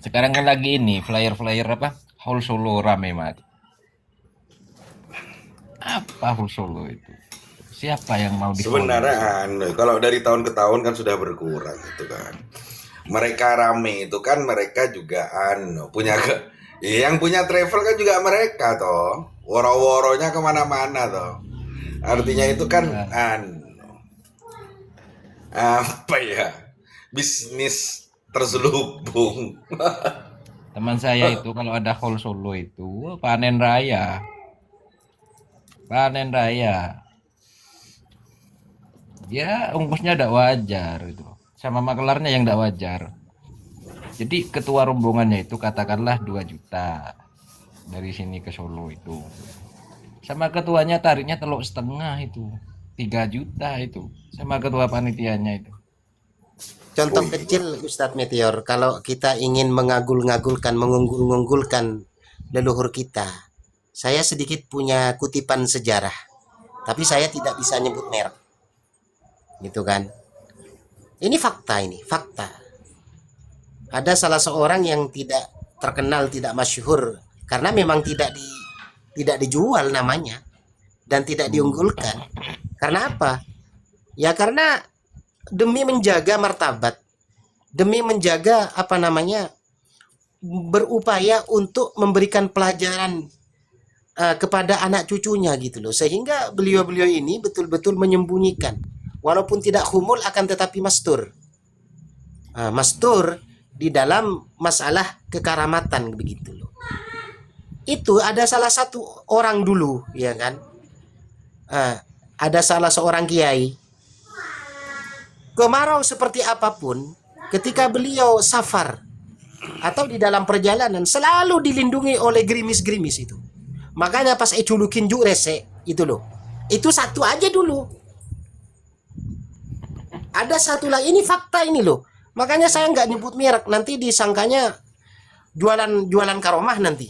Sekarang kan lagi ini flyer-flyer apa? Hall Solo rame mat. Apa Hall Solo itu? Siapa yang mau di Sebenarnya kalau dari tahun ke tahun kan sudah berkurang gitu kan. Mereka rame itu kan mereka juga punya yang punya travel kan juga mereka toh. Woro-woronya kemana-mana toh. Artinya itu kan apa ya? Bisnis terselubung. Teman saya itu kalau ada Hall Solo itu panen raya. Panen raya. Ya ongkosnya tidak wajar itu. Sama makelarnya yang tidak wajar. Jadi ketua rombongannya itu katakanlah 2 juta dari sini ke Solo itu. Sama ketuanya tariknya 3,5 itu. 3 juta itu. Sama ketua panitianya itu. Contoh kecil Ustadz Meteor, kalau kita ingin mengagul-ngagulkan, mengunggul-unggulkan leluhur kita, saya sedikit punya kutipan sejarah, tapi saya tidak bisa nyebut merek, gitu kan? Ini fakta, Ada salah seorang yang tidak terkenal, tidak masyhur, karena memang tidak dijual namanya dan tidak diunggulkan. Karena apa? Ya karena demi menjaga martabat, demi menjaga berupaya untuk memberikan pelajaran kepada anak cucunya gitu loh, sehingga beliau-beliau ini betul-betul menyembunyikan, walaupun tidak humul akan tetapi mastur, mastur di dalam masalah kekaramatan begitu loh. Itu ada salah satu orang dulu, ya kan? Ada salah seorang kiai. Kemarau seperti apapun, ketika beliau safar atau di dalam perjalanan selalu dilindungi oleh gerimis-gerimis itu. Makanya pas culukin juk rese itu loh. Itu satu aja dulu. Ada satu lagi, ini fakta ini loh. Makanya saya nggak nyebut merek, nanti disangkanya jualan karomah nanti.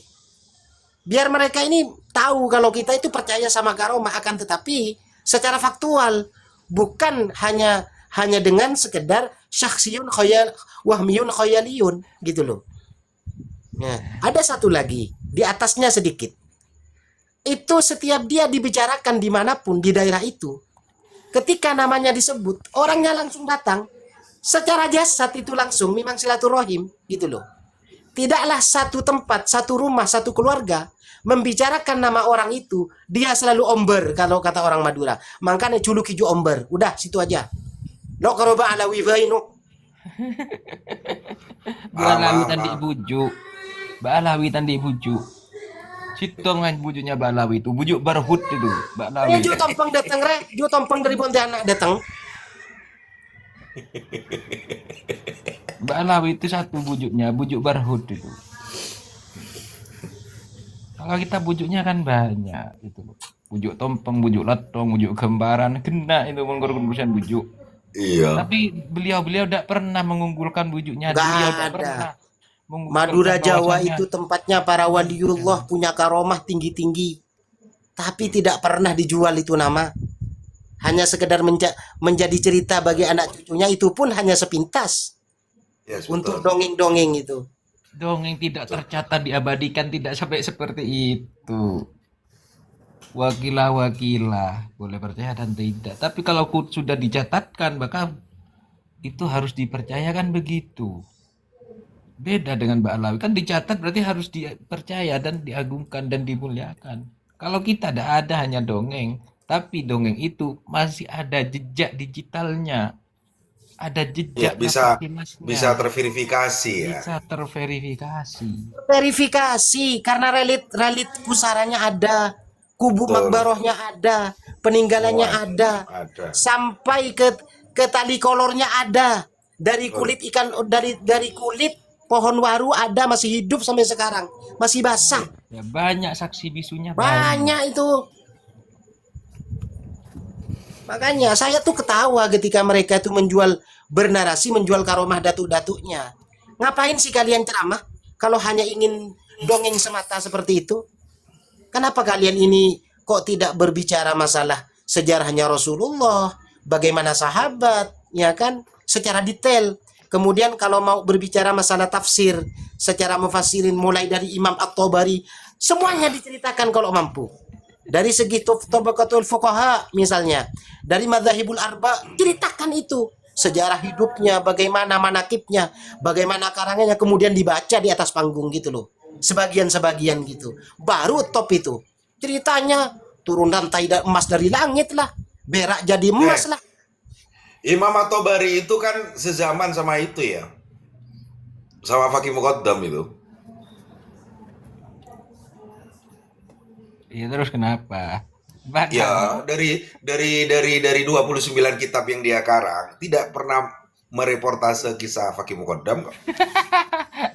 Biar mereka ini tahu kalau kita itu percaya sama karomah, akan tetapi secara faktual, bukan hanya dengan sekedar syaksiyun khayal wahmiyun khayaliyun gitu loh. Nah, ada satu lagi di atasnya sedikit. Itu setiap dia dibicarakan dimanapun di daerah itu, ketika namanya disebut, orangnya langsung datang. Secara jasad itu langsung memang silaturahim gitu loh. Tidaklah satu tempat, satu rumah, satu keluarga membicarakan nama orang itu, dia selalu omber kalau kata orang Madura. Makanya culuk hijau omber. Udah situ aja. Lo karoba ala wibainu. Balawi tadi bujuk. Balawi tadi bujuk. Situ main bujuknya Mbak Lawi itu, bujuk Barhut itu, Mbak Lawi. Jo tompeng datang Jo tompeng dari Pontianak datang. Mbak Lawi itu satu bujuknya, bujuk Barhut itu. Kalau kita bujuknya kan banyak itu loh. Bujuk tompeng, bujuk letong, bujuk gembaran, kena itu urusan bujuk. Iya. Tapi beliau tidak pernah mengunggulkan bujuknya. Nggak Beliau ada. tidak pernah mengunggulkan Madura Jawa bahwasannya itu tempatnya para waliullah, punya karomah tinggi-tinggi. Tapi tidak pernah dijual itu nama. Hanya sekedar menjadi cerita bagi anak cucunya, itu pun hanya sepintas. Yes, Untuk betul. dongeng-dongeng itu. dongeng tidak tercatat, diabadikan, tidak sampai seperti itu. Wakilah boleh percaya dan tidak. Tapi kalau sudah dicatatkan, maka itu harus dipercayakan begitu. Beda dengan Mbak Alawi, kan dicatat berarti harus dipercaya dan diagungkan dan dimuliakan. Kalau kita tidak ada hanya dongeng, tapi dongeng itu masih ada jejak digitalnya, ada Ya, jejak bisa napas terverifikasi ya. bisa terverifikasi. Verifikasi karena relit pusaranya ada, kubu Betul. makbarohnya ada, peninggalannya Semua ada, ada. sampai ke tali kolornya ada. Dari kulit ikan, dari kulit pohon waru ada, masih hidup sampai sekarang, masih basah. Ya, banyak saksi bisunya, Banyak itu. Makanya saya tuh ketawa ketika mereka itu bernarasi menjual karomah datuk-datuknya. Ngapain sih kalian ceramah kalau hanya ingin dongeng semata seperti itu? Kenapa kalian ini kok tidak berbicara masalah sejarahnya Rasulullah, bagaimana sahabat, ya kan, secara detail. Kemudian kalau mau berbicara masalah tafsir secara mufassirin, mulai dari Imam At-Tabari, semuanya diceritakan kalau mampu. Dari segi tabaqatul fuqaha misalnya, dari madzhabul arba, ceritakan itu. Sejarah hidupnya, bagaimana manakibnya, bagaimana karangannya, kemudian dibaca di atas panggung gitu loh. Sebagian-sebagian gitu. Baru top itu. Ceritanya turun rantai emas dari langit lah. Berak jadi emas lah. Imam At-Tabari itu kan sezaman sama itu ya. Sama Fakih Muqaddam itu. Iya, terus kenapa? Ya, dari 29 kitab yang dia karang tidak pernah mereportase kisah Fakih Muqaddam kok.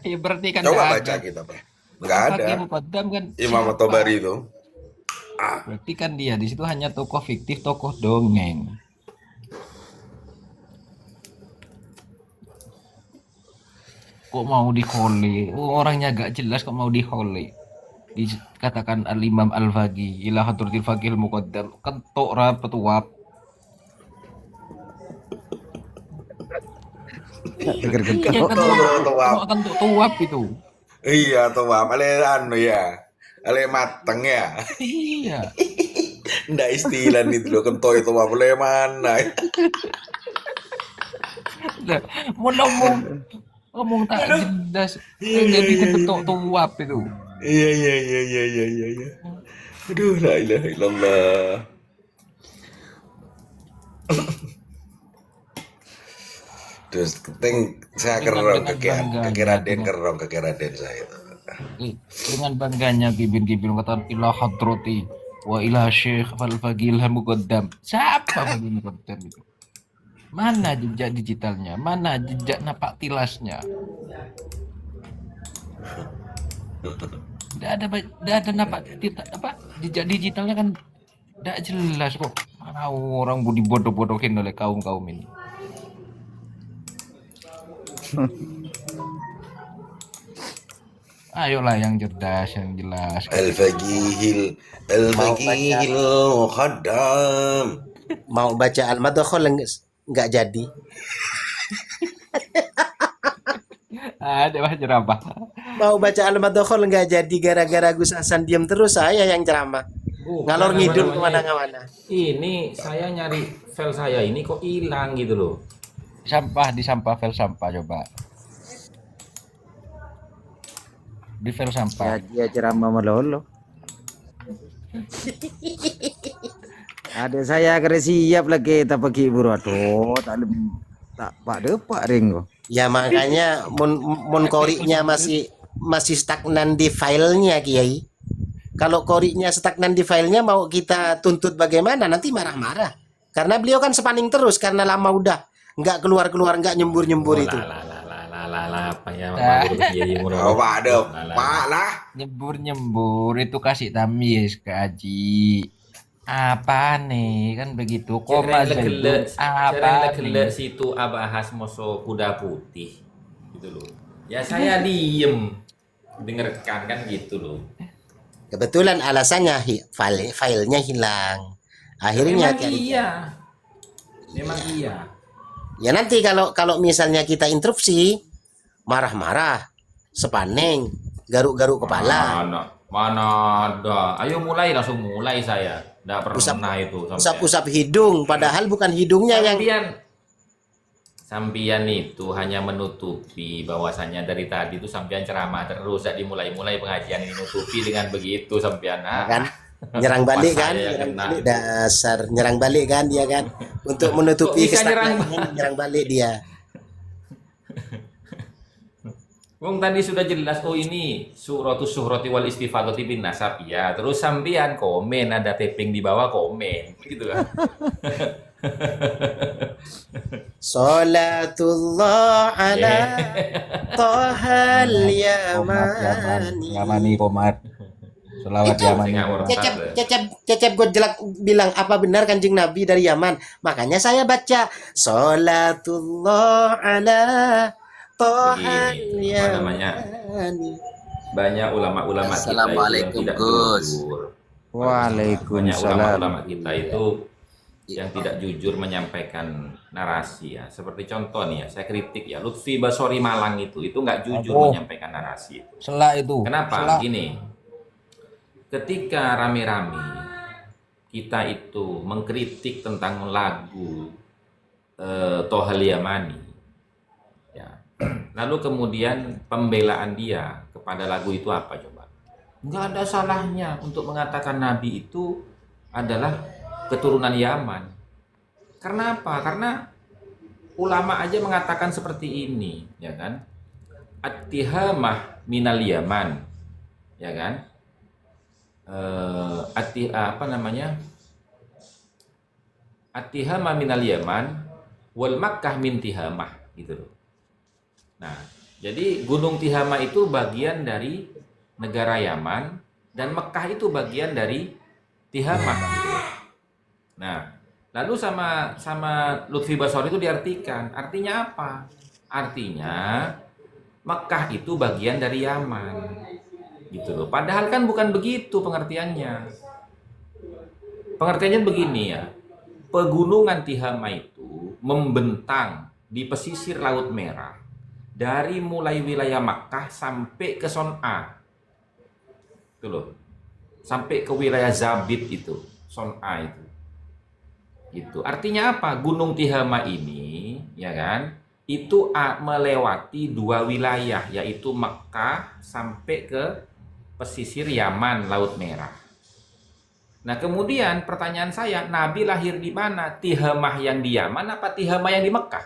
Ya berarti kan Coba nggak baca ada. kitabnya. Enggak ada. Fakih Muqaddam kan Imam siapa? At-Tabari itu. Berarti kan dia di situ hanya tokoh fiktif, tokoh dongeng. Kok mau dihole? Orangnya gak jelas kok mau dihole. Dikatakan Al-Imam Al-Faqih, ila hadratil Faqihil Muqaddam, kentok rapat tuap. Pikir Iya, kentok. kentok tuap itu. Iya, tuh ale anu ya. Ale mateng ya. Iya. Ndak istilah itu loh, kentoi itu mah boleh mana. Mau ngomong tak jelas, jadi kentok tuap itu. Iya. Aduh, la ilaha illallah. Terus saya kerong kaki Raden saya. Dengan bangganya kibin kata ila hadrati wa ila syekh fal faqil muqaddam. Siapa Faqih Muqaddam itu? Mana jejak digitalnya? Mana jejak napak tilasnya? Tidak ada napak jejak digitalnya kan tidak jelas kok. Mana orang budi bodoh-bodohin oleh kaum ini. Ayolah yang cerdas, yang jelas. Al-Faqihil Muqaddam. Mau baca Al-Madkhal nggak jadi. Ada mah ceramah. Mau baca Al-Madkhal nggak jadi gara-gara Gus Hasan diam terus, saya yang ceramah. Ngalor ngidul kemana-mana. Ini saya nyari file saya ini kok hilang gitu loh. Di sampah file sampah coba. Di file sampah. Ya dia ceramah melolo. Ada saya kira siap lagi tak pergi buru aduh tak pak depak ring. Ya makanya mun koriknya masih stagnan di filenya Kiai. Kalau koriknya stagnan di filenya mau kita tuntut bagaimana? Nanti marah-marah. Karena beliau kan spaning terus karena lama udah nggak keluar-keluar, nggak nyembur-nyembur itu. Apa ya Ah. Oh, Pak ada, Pak lah. Nyembur-nyembur itu kasih tamis ke Aji. Apa nih kan begitu koma Zaidun apa Gele nih situ abahas moso kuda putih gitu loh. Ya saya diem dengarkan kan gitu loh. Kebetulan alasannya filenya hilang. Akhirnya Memang iya. Memang iya. ya nanti kalau misalnya kita interupsi, marah-marah, sepaneng, garuk-garuk kepala, Mana ada. Ayo mulai, langsung mulai saya. Nggak pernah itu sampai. usap-usap hidung, padahal bukan hidungnya yang Sampian itu hanya menutupi bahwasannya dari tadi itu sampian ceramah terus, tidak dimulai-mulai pengajian ini nutupi dengan begitu sampian. kan nyerang balik Pas kan, saya nyerang kena. balik dasar nyerang balik kan dia kan untuk menutupi Kok bisa kestagnan, nyerang balik dia. Wong tadi sudah jelas, oh ini suratus suhrati wal istifadati bin nasab ya. Terus sampian komen, ada taping di bawah komen, gitu kan. Salatullah ala Tohal komat Yamani. Yamani komat selawat Itu Yamani Cecep Gojlak bilang apa benar Kanjeng Nabi dari Yaman. Makanya saya baca Salatullah ala Tohal Begini, apa namanya? Yamani. Banyak ulama-ulama kita itu yang Assalamualaikum, tidak Gus. jujur. Banyak Waalaikumsalam. ulama-ulama kita itu yang tidak jujur menyampaikan narasi ya. Seperti contoh nih ya, saya kritik ya, Lutfi Basori Malang itu nggak jujur Oh. menyampaikan narasi itu. selak itu Kenapa? selak Gini, ketika rame-rame kita itu mengkritik tentang lagu Tohal Yamani, ya. Lalu kemudian pembelaan dia kepada lagu itu apa coba? Nggak ada salahnya untuk mengatakan Nabi itu adalah keturunan Yaman. Karena apa? Karena ulama aja mengatakan seperti ini, ya kan? At-tihamah minal Yaman, ya kan? Apa namanya? At-tihamah minal Yaman wal Makkah min Tihamah, gitu loh. Nah, jadi Gunung Tihamah itu bagian dari negara Yaman dan Mekah itu bagian dari Tihamah, gitu loh. Nah, lalu sama Lutfi Basori itu diartikan. Artinya apa? Artinya Mekah itu bagian dari Yaman. Gitu loh. Padahal kan bukan begitu pengertiannya. Pengertiannya begini ya. Pegunungan Tihamah itu membentang di pesisir Laut Merah dari mulai wilayah Makkah sampai ke Son'a. Itu loh. Sampai ke wilayah Zabid itu, Son'a itu. Gitu. Artinya apa? Gunung Tihamah ini, ya kan? Itu melewati dua wilayah, yaitu Mekah sampai ke pesisir Yaman, Laut Merah. Nah, kemudian pertanyaan saya, Nabi lahir di mana? Tihamah yang di Yaman apa Tihamah yang di Mekah?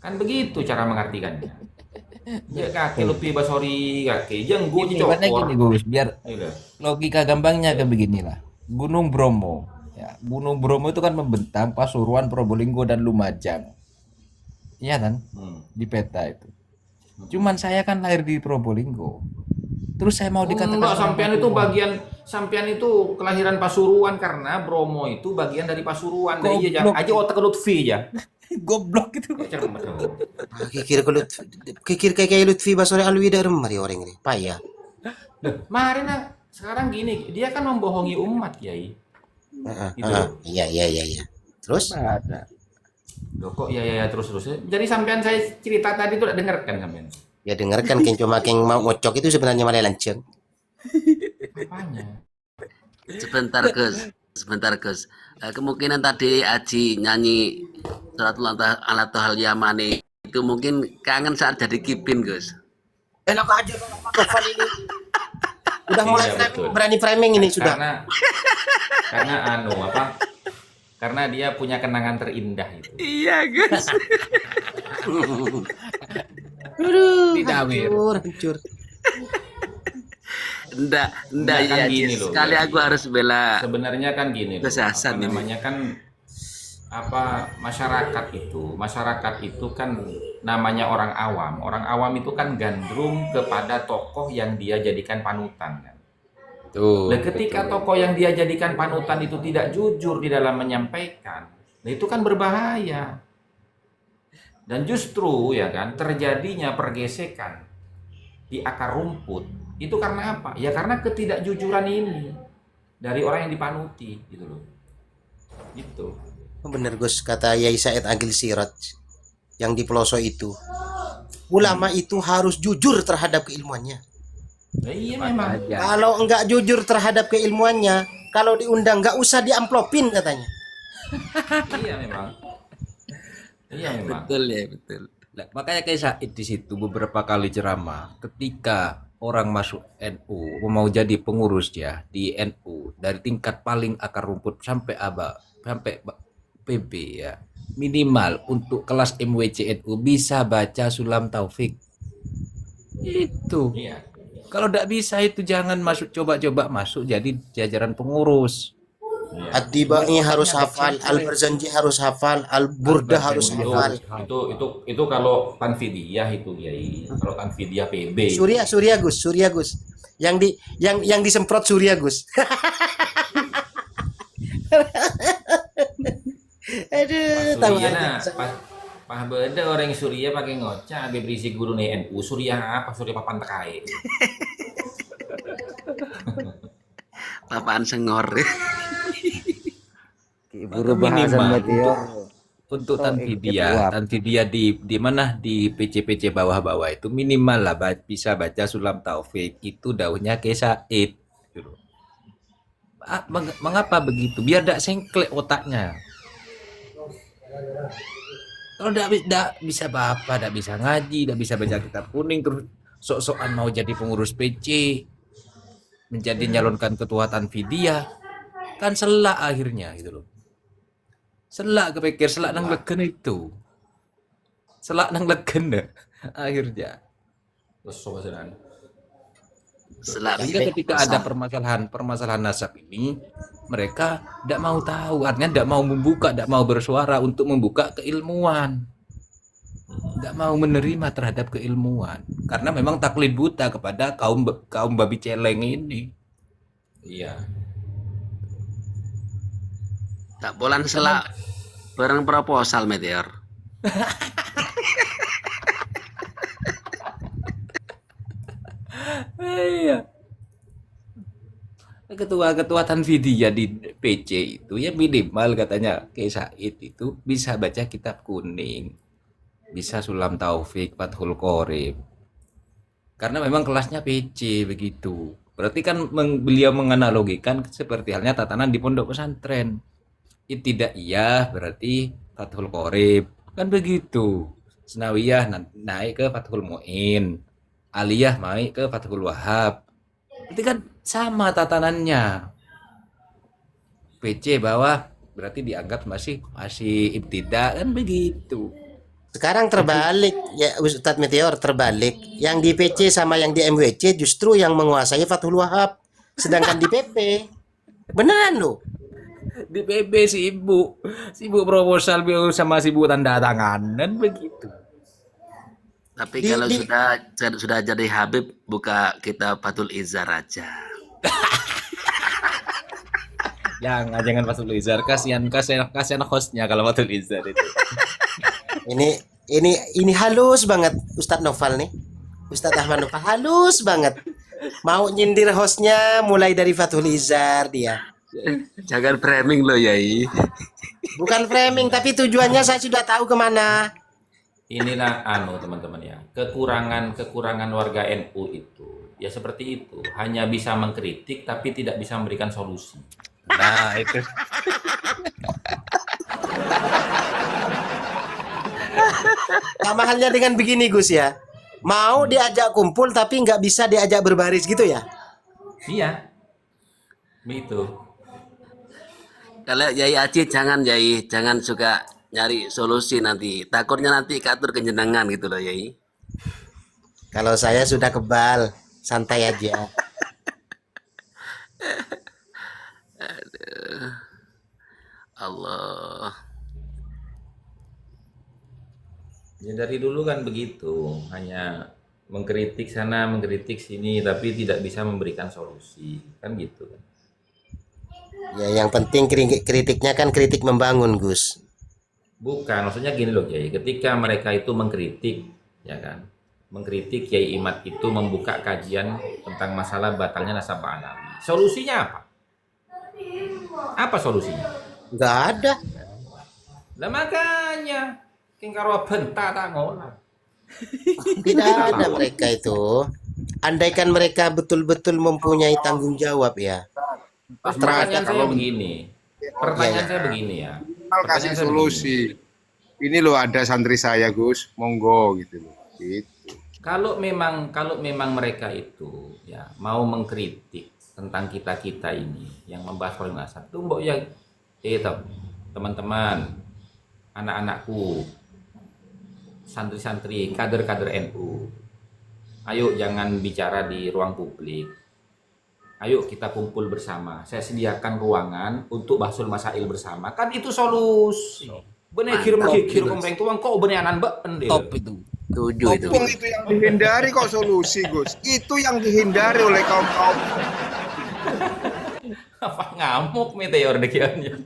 Kan begitu cara mengartikannya. Ya kaki Lutfi Basori, kaki jenggu Gini, ibaratnya gini Gus, biar Gitu. logika gampangnya kayak beginilah. Gunung Bromo, ya, Gunung Bromo itu kan membentang Pasuruan, Probolinggo dan Lumajang. Iya kan? Di peta itu. Cuman saya kan lahir di Probolinggo. Terus saya mau dikatakan Enggak, orang sampean itu Papua. sampean itu kelahiran Pasuruan karena Bromo itu bagian dari Pasuruan. Dari iya Goblok. aja otak Lutfi ya. Goblok itu. Cermat kamu. Kikir kayak Lutfi Basori Alwi dari mari orang ini. Payah. Mari nah, sekarang gini, dia kan membohongi umat, Kiai. Gitu. Iya. Terus Ada. Loh, kok ya terus. Jadi sampean saya cerita tadi tuh dengarkan sampean. ya dengarkan Ken cuma Ken mau ngocok itu sebenarnya malah lanceng. Apanya? Sebentar Gus. Kemungkinan tadi Aji nyanyi Suratul Al-Tohal Yamani itu mungkin kangen saat jadi kipin Gus. Enak aja Tovan ini. Udah mulai Iya, betul. berani framing ini sudah. Karena karena dia punya kenangan terindah itu. Iya Gus. Aduh, hancur. Enggak Enggak, ya kan Haji. gini loh, Sekali aku Yai. harus bela Sebenarnya kan gini loh, Gus Hasan ini. namanya kan masyarakat itu kan namanya orang awam itu kan gandrung kepada tokoh yang dia jadikan panutan kan. Tuh, Nah, ketika betul. tokoh yang dia jadikan panutan itu tidak jujur di dalam menyampaikan, nah itu kan berbahaya. Dan justru ya kan terjadinya pergesekan di akar rumput itu karena apa? Ya karena ketidakjujuran ini dari orang yang dipanuti gitu loh. Gitu. Bener Gus, kata Yai Said Agil Siraj yang di pelosok itu. Ulama itu harus jujur terhadap keilmuannya. Nah, iya memang. Makanya. Kalau enggak jujur terhadap keilmuannya, kalau diundang enggak usah diamplopin katanya. Iya memang. Iya memang. Betul ya, betul. Lah, makanya kayak Said di situ beberapa kali ceramah ketika orang masuk NU mau jadi pengurus ya di NU dari tingkat paling akar rumput sampai PB ya, minimal untuk kelas MWC NU bisa baca Sulam Taufik itu. Iya. Kalau tidak bisa itu jangan masuk, coba-coba masuk jadi jajaran pengurus. Iya. Ad-Dibai harus hafal, Al-Barzanji harus hafal, Al-Burda harus Al-Barzanji hafal. Itu kalau Tanfidiyah itu Kiai. Kalau Tanfidiyah PB. Surya Gus. Yang disemprot Surya Gus. Aduh, tahu Surya aja. Pak beda orang Surya pakai ngocah abe berisi guru nih NU. Surya apa? Surya papan tekai. Papaan sengor. Buru bahasan Minimal meteor. untuk Oh, Tanfidiyah di mana di PC bawah-bawah itu minimal lah bisa baca Sulam Taufik itu daunnya ke Said gitu. Mengapa begitu? Biar tidak sengklek otaknya. Kalau tidak bisa apa, tidak bisa ngaji, tidak bisa baca kitab kuning, terus sok-sokan mau jadi pengurus PC, menjadi nyalonkan ketua Tanfidiyah, kan selak akhirnya gitu loh. Selak kepikir, selak nang legen itu. Selak nang legen dah akhirnya. Terus coba senan. Sehingga ketika ada permasalahan nasab ini, mereka tidak mau tahu, artinya tidak mau membuka, tidak mau bersuara untuk membuka keilmuan, tidak mau menerima terhadap keilmuan, karena memang taklid buta kepada kaum babi celeng ini. Iya. Tak bolan selak bareng proposal Meteor. Iya. Ketua Tanfidiyah di PC itu ya minimal katanya Kiai Said itu bisa baca kitab kuning, bisa Sulam Taufik, Fathul Qorib. Karena memang kelasnya PC begitu. Berarti kan beliau menganalogikan seperti halnya tatanan di pondok pesantren. Ibtidaiyah berarti Fathul Qorib. Kan begitu. Senawiyah naik ke Fathul Muin. Aliyah naik ke Fathul Wahab. Itu kan sama tatanannya. PC bawah berarti dianggap masih ibtida kan begitu. Sekarang terbalik ya Ustadz Meteor, terbalik. Yang di PC sama yang di MWC justru yang menguasai Fathul Wahab, sedangkan di PP beneran loh. Di PB sibuk proposal sama sibuk tanda tangan kan begitu. Tapi Di- kalau di- sudah jadi Habib, buka kitab Fathul Izzar aja. Jangan Fathul Izar, kasihan hostnya kalau Fathul Izar itu. Ini halus banget Ustadz Noval nih. Ustadz Ahmad Noval halus banget. Mau nyindir hostnya mulai dari Fathul Izar dia. Jangan framing loh Yai. Bukan framing tapi tujuannya saya sudah tahu kemana. Inilah teman-teman ya, kekurangan warga NU itu ya seperti itu, hanya bisa mengkritik tapi tidak bisa memberikan solusi. Nah itu. Sama halnya dengan begini Gus ya. Mau diajak kumpul tapi nggak bisa diajak berbaris gitu ya. Iya, begitu. Kalau Yai Aji jangan suka nyari solusi nanti. Takutnya nanti katur kenjenengan gitu loh Yai. Kalau saya sudah kebal, santai aja. Allah. Ya dari dulu kan begitu, hanya mengkritik sana, mengkritik sini, tapi tidak bisa memberikan solusi, kan gitu kan. Ya, yang penting kritiknya kan kritik membangun, Gus. Bukan, maksudnya gini loh Kiai, ketika mereka itu mengkritik, ya kan, mengkritik Kiai Imad itu membuka kajian tentang masalah batalnya nasabah alawi. Solusinya apa? Apa solusinya? Nggak ada. Lah makanya, kengkaro bentak tak ngolah. Tidak ada mereka itu. Andaikan mereka betul-betul mempunyai tanggung jawab ya. Terus pertanyaan saya begini, pertanyaan saya begini ya. Kasih Pertanyaan saya solusi. Ini loh ada santri saya Gus, monggo gitu loh. Gitu. Kalau memang mereka itu ya mau mengkritik tentang kita ini yang membahas Khairul Nasab itu mbok ya teman-teman, anak-anakku, santri-santri, kader-kader NU. Ayo jangan bicara di ruang publik. Ayo kita kumpul bersama. Saya sediakan ruangan untuk bahsul masail bersama. Kan itu solusi. Bener kirim kompleng tuang kok bener anan mbak pendek. Top itu. Tujuh itu. Opung itu yang dihindari kok solusi Gus. Itu yang dihindari oleh kaum-kaum. Apa ngamuk meteor dekiannya.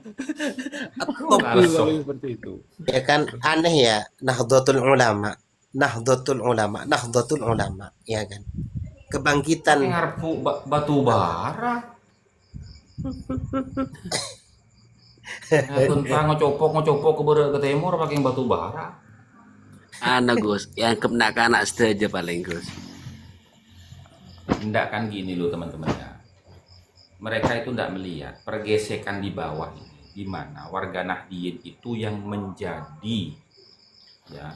Top itu seperti itu. Ya kan aneh ya, Nahdlatul Ulama, ya kan. Kebangkitan Ngarep batu bara. Tentang ngocopok ke timur pakai batu bara. Gus, yang kepenak-anak saja paling Gus. Enggak kan gini loh teman-teman ya. Mereka itu enggak melihat pergesekan di bawah ini, di mana warga Nahdliyin itu yang menjadi ya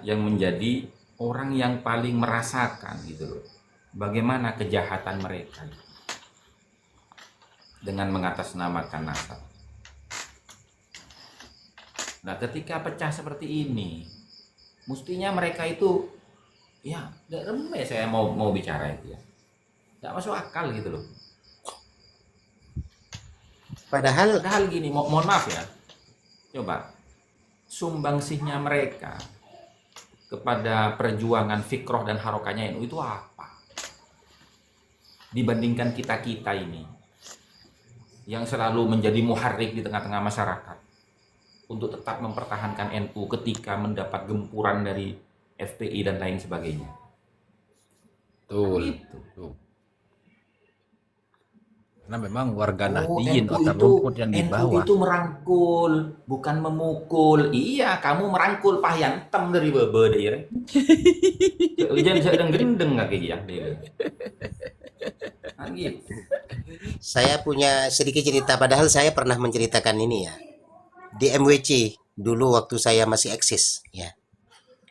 yang menjadi orang yang paling merasakan gitu loh. Bagaimana kejahatan mereka dengan mengatasnamakan nasab. Nah, ketika pecah seperti ini, mestinya mereka itu ya nggak remeh saya mau bicara itu ya. Nggak masuk akal gitu loh. padahal Gini, mohon maaf ya. Coba sumbangsihnya mereka kepada perjuangan fikroh dan harokahnya NU itu apa? Dibandingkan kita ini yang selalu menjadi muharrik di tengah-tengah masyarakat untuk tetap mempertahankan NU ketika mendapat gempuran dari FPI dan lain sebagainya. Betul. Gitu. Betul. Karena memang warga NU Nahdliyin akar itu, rumput yang di NU bawah. itu merangkul, bukan memukul. Iya, kamu merangkul pahyan tem dari bebe deh. Jangan sedang gendeng nggak kayak dia. Gitu. saya punya sedikit cerita, padahal saya pernah menceritakan ini ya. Di MWC dulu waktu saya masih eksis ya.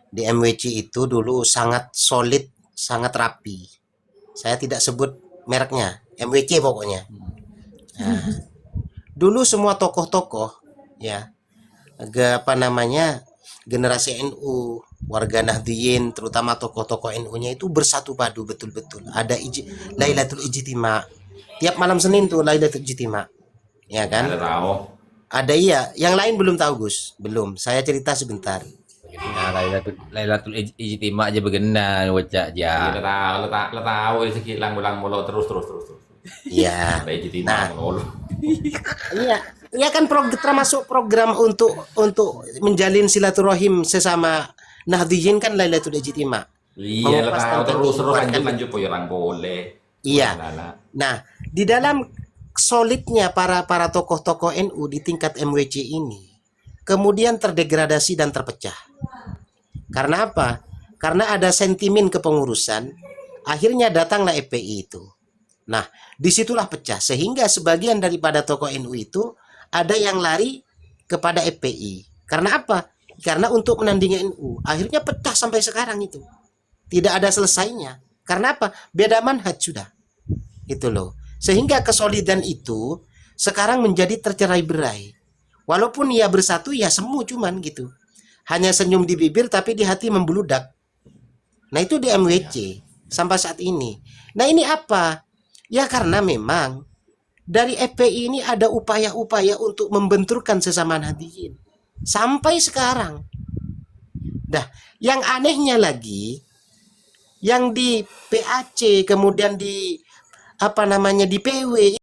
Di MWC itu dulu sangat solid, sangat rapi. Saya tidak sebut mereknya, MWC pokoknya. Nah, dulu semua tokoh-tokoh ya, generasi NU, warga Nahdliyin, terutama tokoh-tokoh NU-nya itu bersatu padu betul-betul. Ada Lailatul Ijtima. Tiap malam Senin tuh Lailatul Ijtima. Ya kan? Ada tahu. Ada iya, yang lain belum tahu Gus. Belum. Saya cerita sebentar. Nah, Lailatul Ijtima aja begena wajah aja. Lo tahu sedikit lang mulu terus. Iya. Ada ijtima mulu. Iya. Iya kan termasuk program untuk menjalin silaturahim sesama Nahdliyin kan Lailatul Ijtima. Iya, lo Mengupas tahu tentang terus kehidupan kan. lanjut po orang boleh. Iya. Lala. Nah, di dalam solidnya para tokoh-tokoh NU di tingkat MWC ini kemudian terdegradasi dan terpecah. Karena apa? Karena ada sentimen kepengurusan, akhirnya datanglah FPI itu. Nah, disitulah pecah sehingga sebagian daripada tokoh NU itu ada yang lari kepada FPI. Karena apa? Karena untuk menandingi NU. Akhirnya pecah sampai sekarang itu. Tidak ada selesainya. Karena apa? Beda manhaj sudah. Itu loh. Sehingga kesolidan itu sekarang menjadi tercerai-berai. Walaupun ia bersatu ya semu cuman gitu. Hanya senyum di bibir tapi di hati membludak. Nah itu di MWC sampai saat ini. Nah ini apa? Ya karena memang dari FPI ini ada upaya-upaya untuk membenturkan sesama Nahdliyin sampai sekarang. Dah, yang anehnya lagi, yang di PAC kemudian di di PW